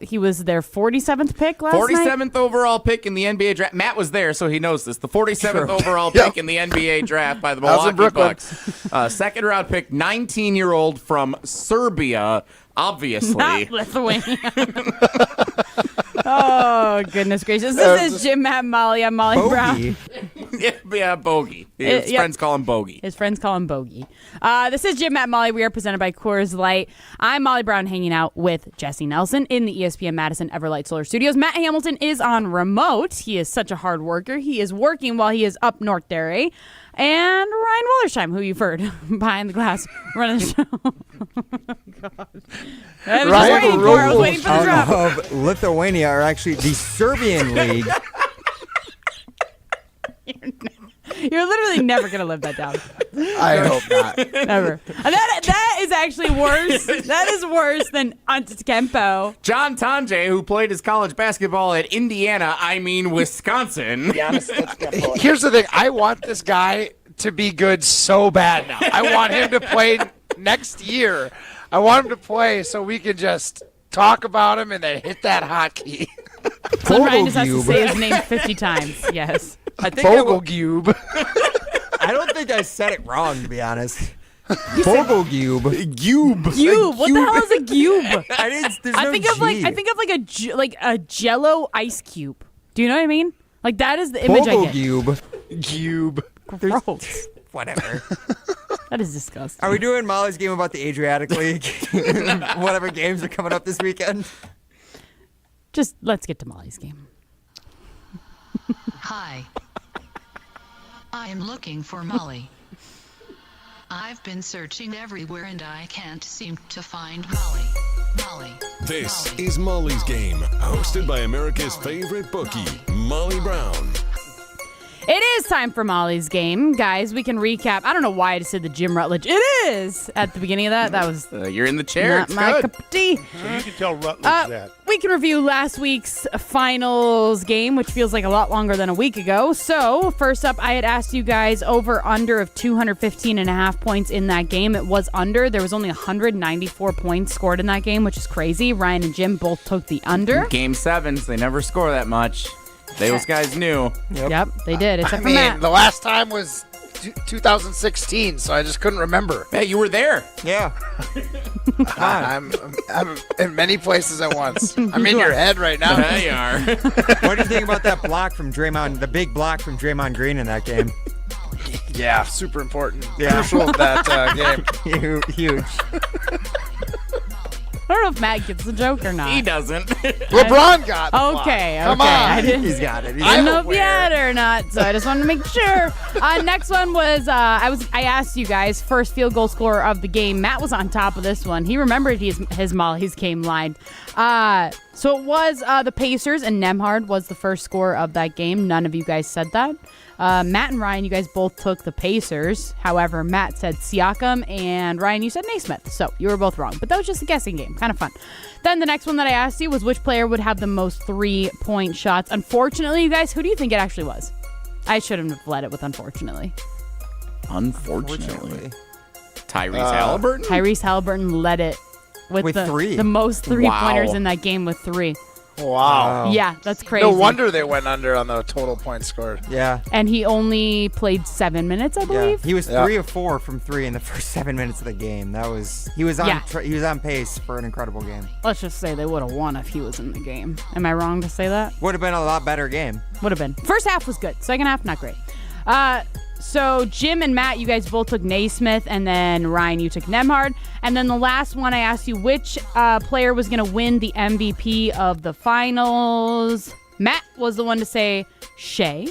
He was their 47th pick last night. 47th overall pick in the NBA draft. Matt was there, so he knows this. The 47th overall pick in the NBA draft by the Milwaukee Bucks. Second round pick, 19-year-old from Serbia, obviously. Not Lithuania. Oh, goodness gracious. This is Jim, Matt, and Molly. I'm Molly Brown. Yeah, Bogey. His friends call him Bogey. His friends call him Bogey. This is Jim, Matt, and Molly. We are presented by Coors Light. I'm Molly Brown, hanging out with Jesse Nelson in the ESPN Madison Everlight Solar Studios. Matt Hamilton is on remote. He is such a hard worker. He is working while he is up north there, eh? And Ryan Wollersheim, who you've heard behind the glass running the show. God. I was waiting for the drop. Of Lithuania, or actually the Serbian League. You're literally never going to live that down. I hope not. Never. That is actually worse. That is worse than Antetokounmpo. John Tange, who played his college basketball at Wisconsin. Here's the thing. I want this guy to be good so bad now. I want him to play next year. I want him to play so we can just talk about him and then hit that hotkey. So Ryan just has to say his name 50 times. Yes. I think Vogelgube. I don't think I said it wrong, to be honest. Vogelgube. Gube. Gube. What the hell is a gube? I think of like a Jello ice cube. Do you know what I mean? Like that is the image I get. Gube. Gross. Whatever. That is disgusting. Are we doing Molly's game about the Adriatic League? Whatever games are coming up this weekend? Just let's get to Molly's game. Hi. I am looking for Molly. I've been searching everywhere and I can't seem to find Molly. This is Molly's Game, hosted by America's favorite bookie, Molly Brown. It is time for Molly's game. Guys, we can recap. I don't know why I just said the Jim Rutledge. It is at the beginning of that. That was you're in the chair. Not It's my good. cup of tea. So you can tell Rutledge that. We can review last week's finals game, which feels like a lot longer than a week ago. So, first up, I had asked you guys over under of 215.5 points in that game. It was under. There was only 194 points scored in that game, which is crazy. Ryan and Jim both took the under. Game 7s, they never score that much. Those guys knew. Yep, they did, except I for mean, Matt. the last time was 2016, so I just couldn't remember. Hey, you were there. Yeah. I'm in many places at once. I'm in your head right now. There you are. What do you think about that block from Draymond, the big block from Draymond Green in that game? Yeah, super important. Yeah. Crucial that game. Huge. I don't know if Matt gets the joke or not. He doesn't. LeBron got the block. Okay. Come I on. didn't, He's got it. I didn't know if he had it or not, so I just wanted to make sure. Next one was I asked you guys first field goal scorer of the game. Matt was on top of this one. He remembered his Molly's game line. So it was the Pacers, and Nembhard was the first scorer of that game. None of you guys said that. Matt and Ryan, you guys both took the Pacers. However, Matt said Siakam, and Ryan, you said Naismith. So you were both wrong. But that was just a guessing game. Kind of fun. Then the next one that I asked you was which player would have the most 3-point shots. Unfortunately, you guys, who do you think it actually was? I shouldn't have led it with unfortunately. Unfortunately. Tyrese Halliburton? Tyrese Halliburton led it with three. the most 3-pointers Wow. in that game with 3. Wow. Yeah, that's crazy. No wonder they went under on the total points scored. Yeah. And he only played 7 minutes, I believe. He was 3 of 4 from 3 in the first 7 minutes of the game. He was on pace for an incredible game. Let's just say they would have won if he was in the game. Am I wrong to say that? Would have been a lot better game. Would have been. First half was good. Second half, not great. So Jim and Matt, you guys both took Naismith, and then Ryan, you took Nembhard. And then the last one, I asked you which player was going to win the MVP of the finals. Matt was the one to say Shea.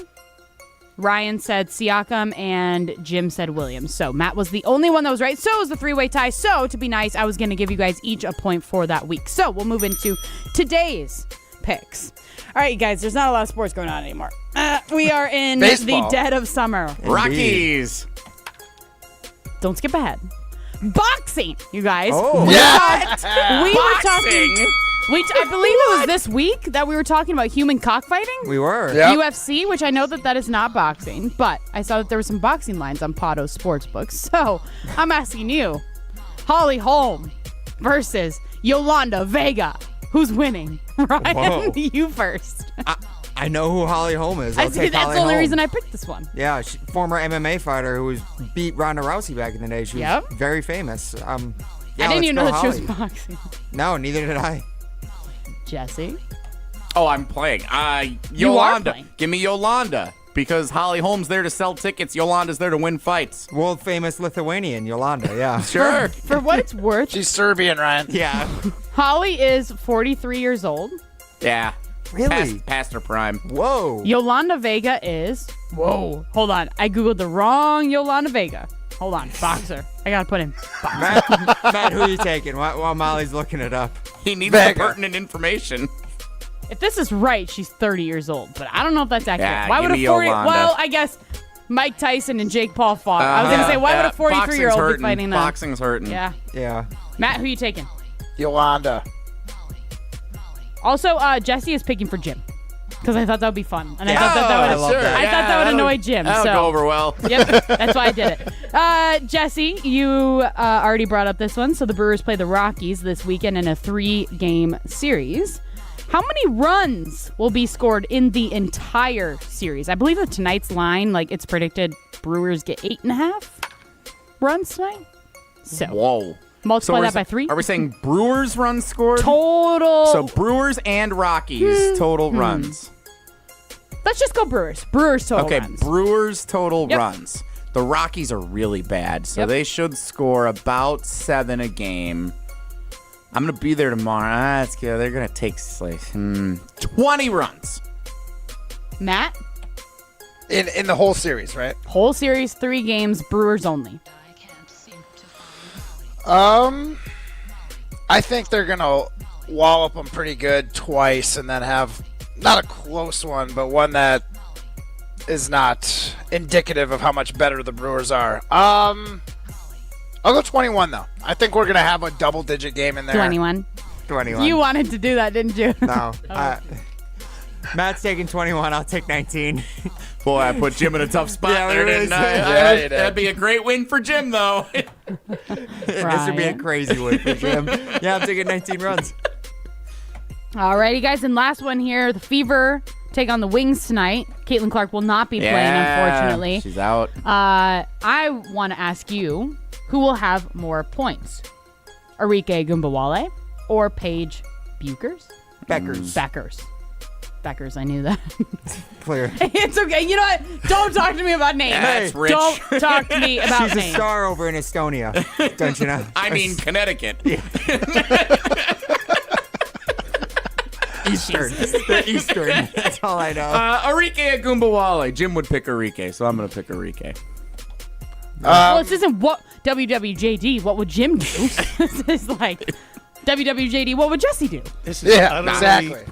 Ryan said Siakam, and Jim said Williams. So Matt was the only one that was right. So it was the 3-way tie. So to be nice, I was going to give you guys each a point for that week. So we'll move into today's picks. All right, you guys, there's not a lot of sports going on anymore. We are in Baseball. the dead of summer. Rockies. Don't skip ahead. Boxing, you guys. Oh. We were talking. I believe it was this week that we were talking about human cockfighting. We were. Yeah. UFC, which I know that is not boxing, but I saw that there were some boxing lines on Pado's Sportsbook. So I'm asking you, Holly Holm versus Yolanda Vega. Who's winning? Ryan, Whoa. you first. I know who Holly Holm is. That's the only reason I picked this one. Yeah, former MMA fighter who beat Ronda Rousey back in the day. She was Yep. very famous. I didn't even know that she was boxing. No, neither did I. Jesse? Oh, I'm playing. You are Yolanda. playing. Give me Yolanda. Because Holly Holm's there to sell tickets. Yolanda's there to win fights. World famous Lithuanian, Yolanda, yeah. Sure. For what it's worth, She's Serbian, Ryan. Yeah. Holly is 43 years old. Yeah. Really? Past her prime. Whoa. Yolanda Vega is... Whoa. Hold on. I Googled the wrong Yolanda Vega. Hold on. Boxer. I got to put in boxer. Matt, who are you taking while Molly's looking it up? He needs Vega. the pertinent information. If this is right, she's 30 years old. But I don't know if that's accurate. Yeah, Why give would a me 40... Yolanda. Well, I guess Mike Tyson and Jake Paul fought. I was going to say, why would a 43-year-old be fighting them? Boxing's hurting. Yeah. Yeah. Matt, who you taking? Yolanda. Also, Jesse is picking for Jim. Because I thought that would be fun. And I thought that would annoy Jim. That'll go over well. Yep, that's why I did it. Jesse, you already brought up this one. So the Brewers play the Rockies this weekend in a 3-game series. How many runs will be scored in the entire series? I believe that tonight's line, it's predicted Brewers get 8.5 runs tonight. So whoa. Multiply that by 3. Are we saying Brewers runs scored? Total. So Brewers and Rockies total runs. Let's just go Brewers. Brewers total runs. Okay, Brewers total runs. The Rockies are really bad, so they should score about 7 a game. I'm going to be there tomorrow. That's good. They're going to take 20 runs. Matt? In the whole series, right? Whole series, 3 games, Brewers only. I think they're going to wallop them pretty good twice and then have not a close one, but one that is not indicative of how much better the Brewers are. I'll go 21, though. I think we're going to have a double-digit game in there. 21. You wanted to do that, didn't you? No. Matt's taking 21. I'll take 19. Boy, I put Jim in a tough spot there, didn't I? Yeah, you did. That'd be a great win for Jim, though. This would be a crazy win for Jim. Yeah, I'm taking 19 runs. Alrighty, guys, and last one here. The Fever take on the Wings tonight. Caitlin Clark will not be playing, unfortunately. She's out. I want to ask you, who will have more points? Arike Gumbawale or Paige Buchers? Beckers, I knew that. Clear. It's okay. You know what? Don't talk to me about names. That's rich. Don't talk to me about names. She's a star over in Estonia. Don't you know? I mean, Connecticut. Eastern. They're Eastern. That's all I know. Arike Gumbawale. Jim would pick Arike, so I'm going to pick Arike. Well, this isn't what WWJD. What would Jim do? This is like WWJD. What would Jesse do? This is exactly.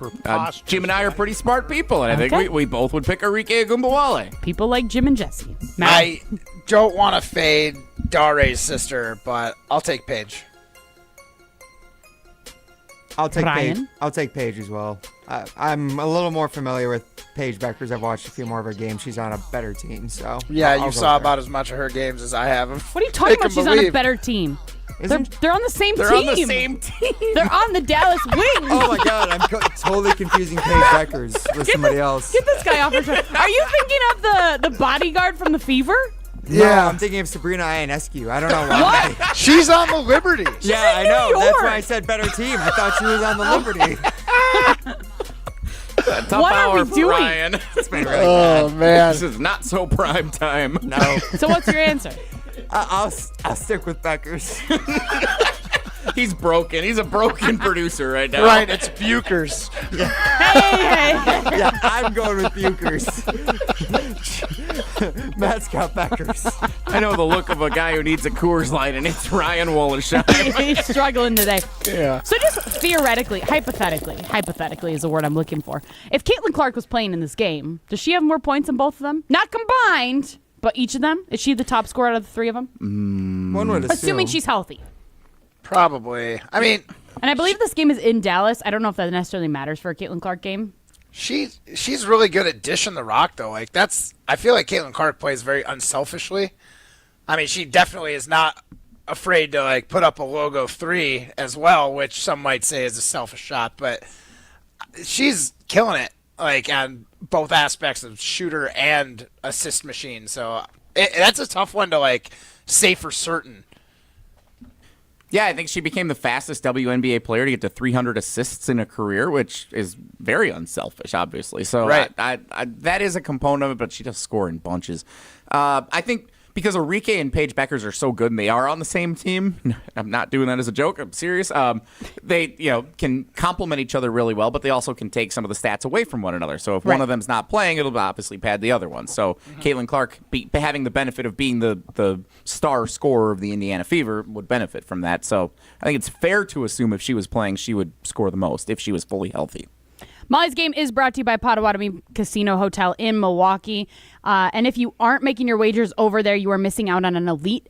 Jim and I are pretty smart people, and I think we both would pick Arike Gumbawale. People like Jim and Jesse. Matt? I don't want to fade Dare's sister, but I'll take Paige. I'll take Brian? Paige. I'll take Paige as well. I'm a little more familiar with Paige Beckers. I've watched a few more of her games. She's on a better team, so yeah, I'll you saw about as much of her games as I have. What are you talking about? She's on a better team. They're on the same team. They're on the same team. They're on the Dallas Wings. Oh my God, I'm totally confusing Paige Beckers with somebody else. Get this guy off her show. Are you thinking of the bodyguard from the Fever? Yeah, no, I'm thinking of Sabrina Ionescu. I don't know why. What? She's on the Liberty. Yeah, I know. That's why I said better team. I thought she was on the Liberty. Tough what hour are we for doing? Ryan. It's been really Oh bad. man, This is not so prime time. No. So what's your answer? I'll stick with Beckers. He's broken. He's a broken producer right now. right? It's Buchers. Hey. Yeah, I'm going with Buchers. Matt's got Beckers. I know the look of a guy who needs a Coors Light, and it's Ryan Wollersheim. He's struggling today. Yeah. So just theoretically, hypothetically is the word I'm looking for. If Caitlin Clark was playing in this game, does she have more points than both of them? Not combined, but each of them? Is she the top scorer out of the 3 of them? One would assume. Assuming she's healthy. Probably. I mean, and I believe this game is in Dallas. I don't know if that necessarily matters for a Caitlin Clark game. she's really good at dishing the rock, though. I feel like Caitlin Clark plays very unselfishly. I mean, she definitely is not afraid to put up a logo 3 as well, which some might say is a selfish shot, but she's killing it on both aspects of shooter and assist machine. So that's a tough one to say for certain. Yeah, I think she became the fastest WNBA player to get to 300 assists in a career, which is very unselfish, obviously. So right. I that is a component of it, but she does score in bunches. I think because Arike and Paige Beckers are so good and they are on the same team, I'm not doing that as a joke, I'm serious. They can complement each other really well, but they also can take some of the stats away from one another. So if one of them's not playing, it'll obviously pad the other one. So Caitlin Clark having the benefit of being the star scorer of the Indiana Fever would benefit from that. So I think it's fair to assume if she was playing, she would score the most if she was fully healthy. Molly's Game is brought to you by Potawatomi Casino Hotel in Milwaukee. And if you aren't making your wagers over there, you are missing out on an elite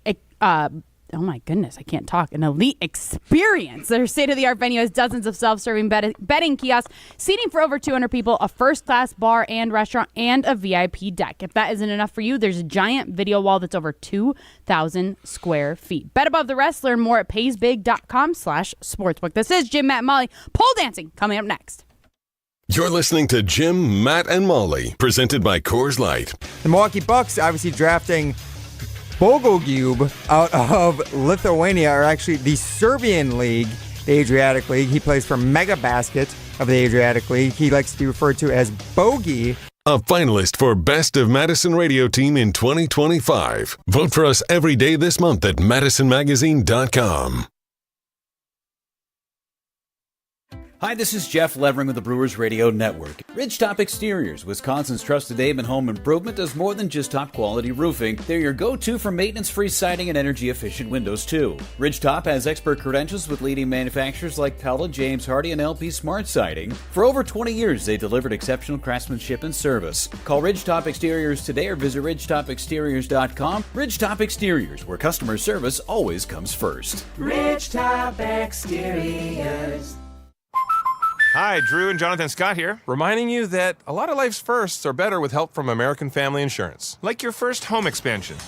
oh my goodness, I can't talk. An elite experience. Their state-of-the-art venue has dozens of self-serving betting kiosks, seating for over 200 people, a first-class bar and restaurant, and a VIP deck. If that isn't enough for you, there's a giant video wall that's over 2,000 square feet. Bet above the rest. Learn more at paysbig.com/sportsbook. This is Jim, Matt, and Molly. Pole dancing coming up next. You're listening to Jim, Matt, and Molly, presented by Coors Light. The Milwaukee Bucks obviously drafting Bogoljub out of Lithuania, or actually the Serbian League, the Adriatic League. He plays for Mega Basket of the Adriatic League. He likes to be referred to as Bogey. A finalist for Best of Madison Radio Team in 2025. Vote for us every day this month at MadisonMagazine.com. Hi, this is Jeff Levering with the Brewers Radio Network. Ridgetop Exteriors, Wisconsin's trusted name in home improvement, does more than just top-quality roofing. They're your go-to for maintenance-free siding and energy-efficient windows, too. Ridgetop has expert credentials with leading manufacturers like Pella, James Hardie, and LP Smart Siding. For over 20 years, they delivered exceptional craftsmanship and service. Call Ridgetop Exteriors today or visit ridgetopexteriors.com. Ridgetop Exteriors, where customer service always comes first. Ridgetop Exteriors. Hi, Drew and Jonathan Scott here, reminding you that a lot of life's firsts are better with help from American Family Insurance. Like your first home expansion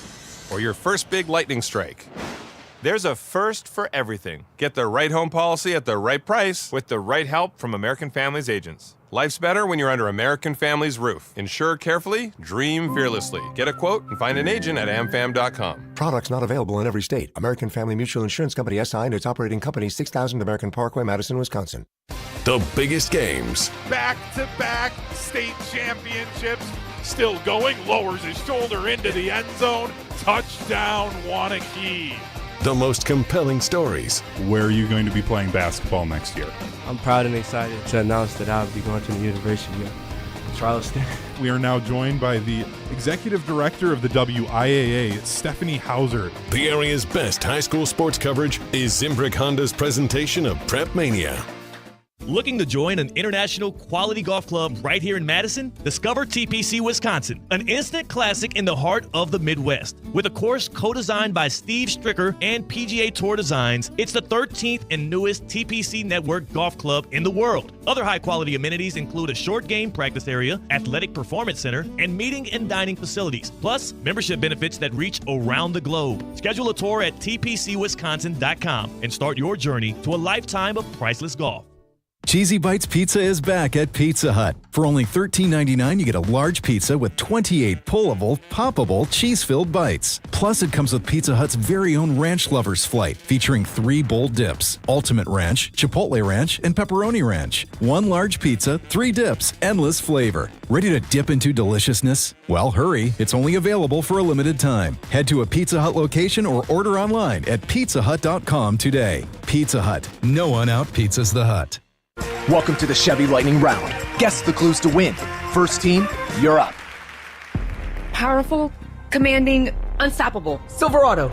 or your first big lightning strike. There's a first for everything. Get the right home policy at the right price with the right help from American Family's agents. Life's better when you're under American Family's roof. Insure carefully, dream fearlessly. Get a quote and find an agent at amfam.com. Products not available in every state. American Family Mutual Insurance Company SI and its operating company 6000 American Parkway, Madison, Wisconsin. The biggest games. Back-to-back state championships. Still going, lowers his shoulder into the end zone. Touchdown, Wanakee. The most compelling stories. Where are you going to be playing basketball next year? I'm proud and excited to announce that I'll be going to the University of Charleston. We are now joined by the Executive Director of the WIAA, Stephanie Hauser. The area's best high school sports coverage is Zimbrick Honda's presentation of Prep Mania. Looking to join an international quality golf club right here in Madison? Discover TPC Wisconsin, an instant classic in the heart of the Midwest. With a course co-designed by Steve Stricker and PGA Tour Designs, it's the 13th and newest TPC Network golf club in the world. Other high-quality amenities include a short game practice area, athletic performance center, and meeting and dining facilities, plus membership benefits that reach around the globe. Schedule a tour at tpcwisconsin.com and start your journey to a lifetime of priceless golf. Cheesy Bites Pizza is back at Pizza Hut. For only $13.99, you get a large pizza with 28 pullable, poppable, cheese-filled bites. Plus, it comes with Pizza Hut's very own Ranch Lovers Flight, featuring 3 bold dips: Ultimate Ranch, Chipotle Ranch, and Pepperoni Ranch. 1 large pizza, 3 dips, endless flavor. Ready to dip into deliciousness? Well, hurry. It's only available for a limited time. Head to a Pizza Hut location or order online at pizzahut.com today. Pizza Hut. No one out-pizzas the Hut. Welcome to the Chevy Lightning Round. Guess the clues to win. First team, you're up. Powerful, commanding, unstoppable. Silverado.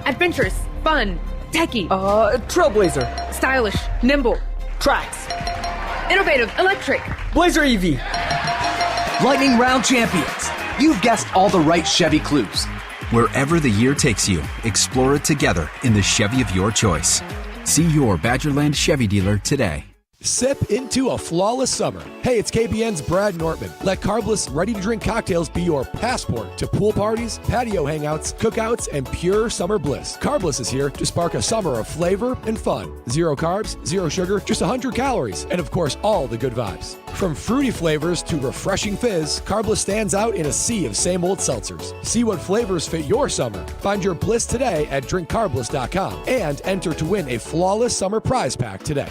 Adventurous, fun, techie. Trailblazer. Stylish, nimble. Trax. Innovative, electric. Blazer EV. Lightning Round champions. You've guessed all the right Chevy clues. Wherever the year takes you, explore it together in the Chevy of your choice. See your Badgerland Chevy dealer today. Sip into a flawless summer. Hey, it's KBN's Brad Nortman. Let Carbless ready-to-drink cocktails be your passport to pool parties, patio hangouts, cookouts, and pure summer bliss. Carbless is here to spark a summer of flavor and fun. 0 carbs, 0 sugar, just 100 calories, and of course, all the good vibes. From fruity flavors to refreshing fizz, Carbless stands out in a sea of same-old seltzers. See what flavors fit your summer. Find your bliss today at drinkcarbless.com and enter to win a flawless summer prize pack today.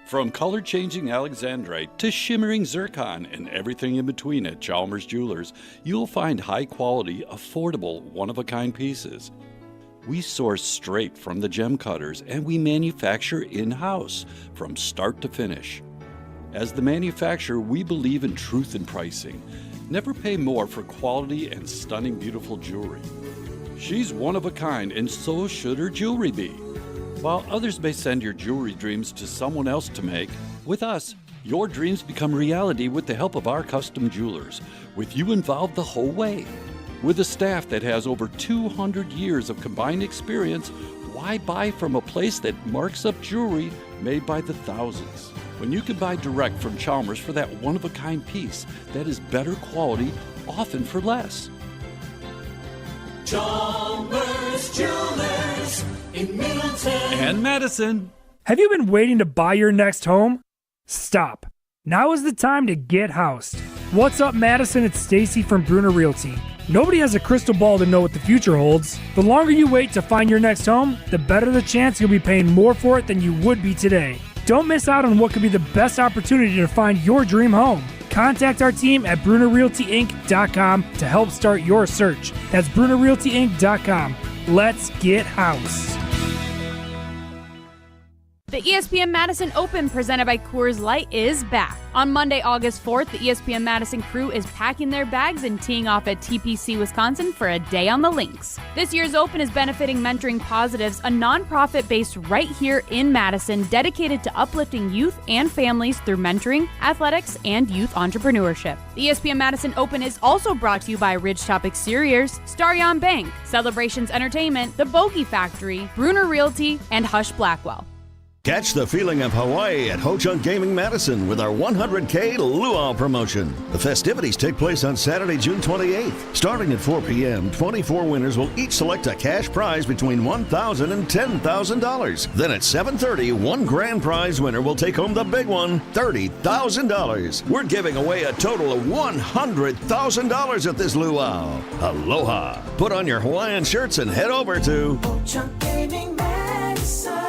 From color-changing alexandrite to shimmering zircon and everything in between at Chalmers Jewelers, you'll find high-quality, affordable, one-of-a-kind pieces. We source straight from the gem cutters and we manufacture in-house from start to finish. As the manufacturer, we believe in truth in pricing. Never pay more for quality and stunning, beautiful jewelry. She's one of a kind, and so should her jewelry be. While others may send your jewelry dreams to someone else to make, with us, your dreams become reality with the help of our custom jewelers, with you involved the whole way. With a staff that has over 200 years of combined experience, why buy from a place that marks up jewelry made by the thousands? When you can buy direct from Chalmers for that one-of-a-kind piece that is better quality, often for less. Chalmers Jewelers in Middleton And Madison. Have you been waiting to buy your next home? Stop. Now is the time to get housed. What's up, Madison? It's Stacy from Bruner Realty. Nobody has a crystal ball to know what the future holds. The longer you wait to find your next home, the better the chance you'll be paying more for it than you would be today. Don't miss out on what could be the best opportunity to find your dream home. Contact our team at BrunerRealtyInc.com to help start your search. That's BrunerRealtyInc.com. Let's get housed. The ESPN Madison Open presented by Coors Light is back. On Monday, August 4th, the ESPN Madison crew is packing their bags and teeing off at TPC, Wisconsin for a day on the links. This year's Open is benefiting Mentoring Positives, a nonprofit based right here in Madison dedicated to uplifting youth and families through mentoring, athletics, and youth entrepreneurship. The ESPN Madison Open is also brought to you by Ridgetop Exteriors, Starion Bank, Celebrations Entertainment, The Bogey Factory, Bruner Realty, and Hush Blackwell. Catch the feeling of Hawaii at Ho Chunk Gaming Madison with our 100K Luau promotion. The festivities take place on Saturday, June 28th. Starting at 4 p.m., 24 winners will each select a cash prize between $1,000 and $10,000. Then at 7:30, one grand prize winner will take home the big one, $30,000. We're giving away a total of $100,000 at this luau. Aloha. Put on your Hawaiian shirts and head over to Ho Chunk Gaming Madison.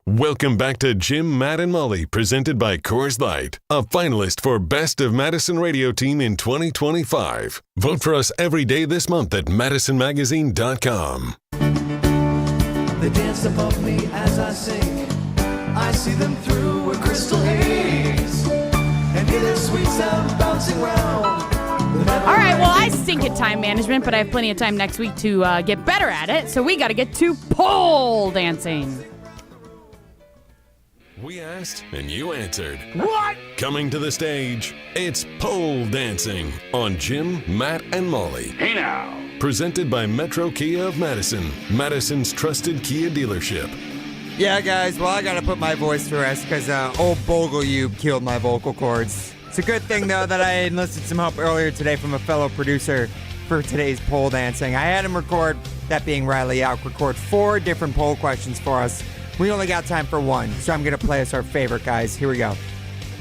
Welcome back to Jim, Matt, and Molly, presented by Coors Light, a finalist for Best of Madison Radio Team in 2025. Vote for us every day this month at MadisonMagazine.com. They dance above me as I sing. I see them through a crystal haze and hear their sweet sound bouncing round. All right, well, I stink at time management, but I have plenty of time next week to get better at it, so we got to get to pole dancing. We asked and you answered. What? Coming to the stage, it's pole dancing on Jim, Matt, and Molly. Hey now. Presented by Metro Kia of Madison, Madison's trusted Kia dealership. Yeah, guys, well, I got to put my voice to rest because old Bogleyube killed my vocal cords. It's a good thing, though, that I enlisted some help earlier today from a fellow producer for today's pole dancing. I had him record, that being Riley Alk, record 4 different poll questions for us. We only got time for one, so I'm going to play us our favorite, guys. Here we go.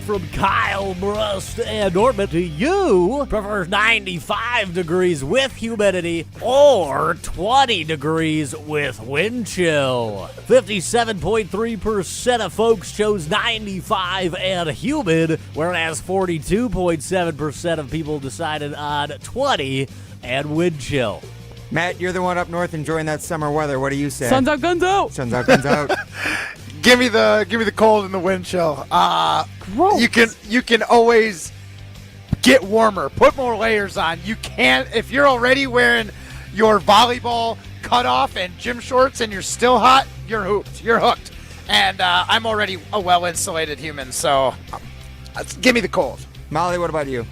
From Kyle, Brust, and Norman to you, prefers 95 degrees with humidity or 20 degrees with wind chill. 57.3% of folks chose 95 and humid, whereas 42.7% of people decided on 20 and wind chill. Matt, you're the one up north enjoying that summer weather. What do you say? Sun's out, guns out. Sun's out, guns out. Give me the cold and the wind chill. Gross. You can always get warmer. Put more layers on. You can't if you're already wearing your volleyball cutoff and gym shorts and you're still hot. You're hooped. You're hooked. And I'm already a well-insulated human, so give me the cold. Molly, what about you?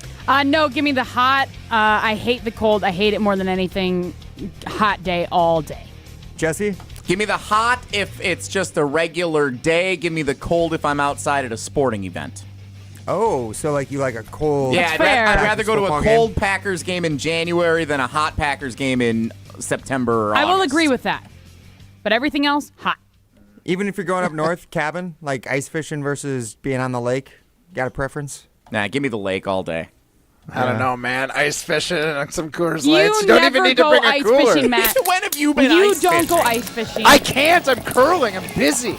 No, give me the hot. I hate the cold. I hate it more than anything. Hot day all day. Jesse? Give me the hot if it's just a regular day. Give me the cold if I'm outside at a sporting event. Oh, so like you like a cold... Yeah, I'd rather go to a cold Packers game in January than a hot Packers game in September or August. I will agree with that. But everything else, hot. Even if you're going up north, cabin, like ice fishing versus being on the lake, got a preference? Nah, give me the lake all day. I don't know, man. Ice fishing and some Coors You Lights. You don't even need to bring a ice cooler. fishing, Matt. When have you been You ice don't fishing? go ice fishing. I can't. I'm curling. I'm busy.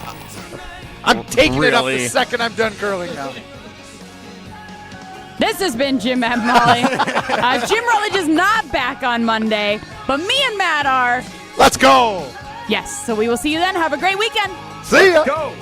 I'm taking it up the Really? second I'm done curling now. This has been Jim and Molly. Jim Rutledge is not back on Monday, but me and Matt are. Let's go. Yes, so we will see you then. Have a great weekend. See ya. Go.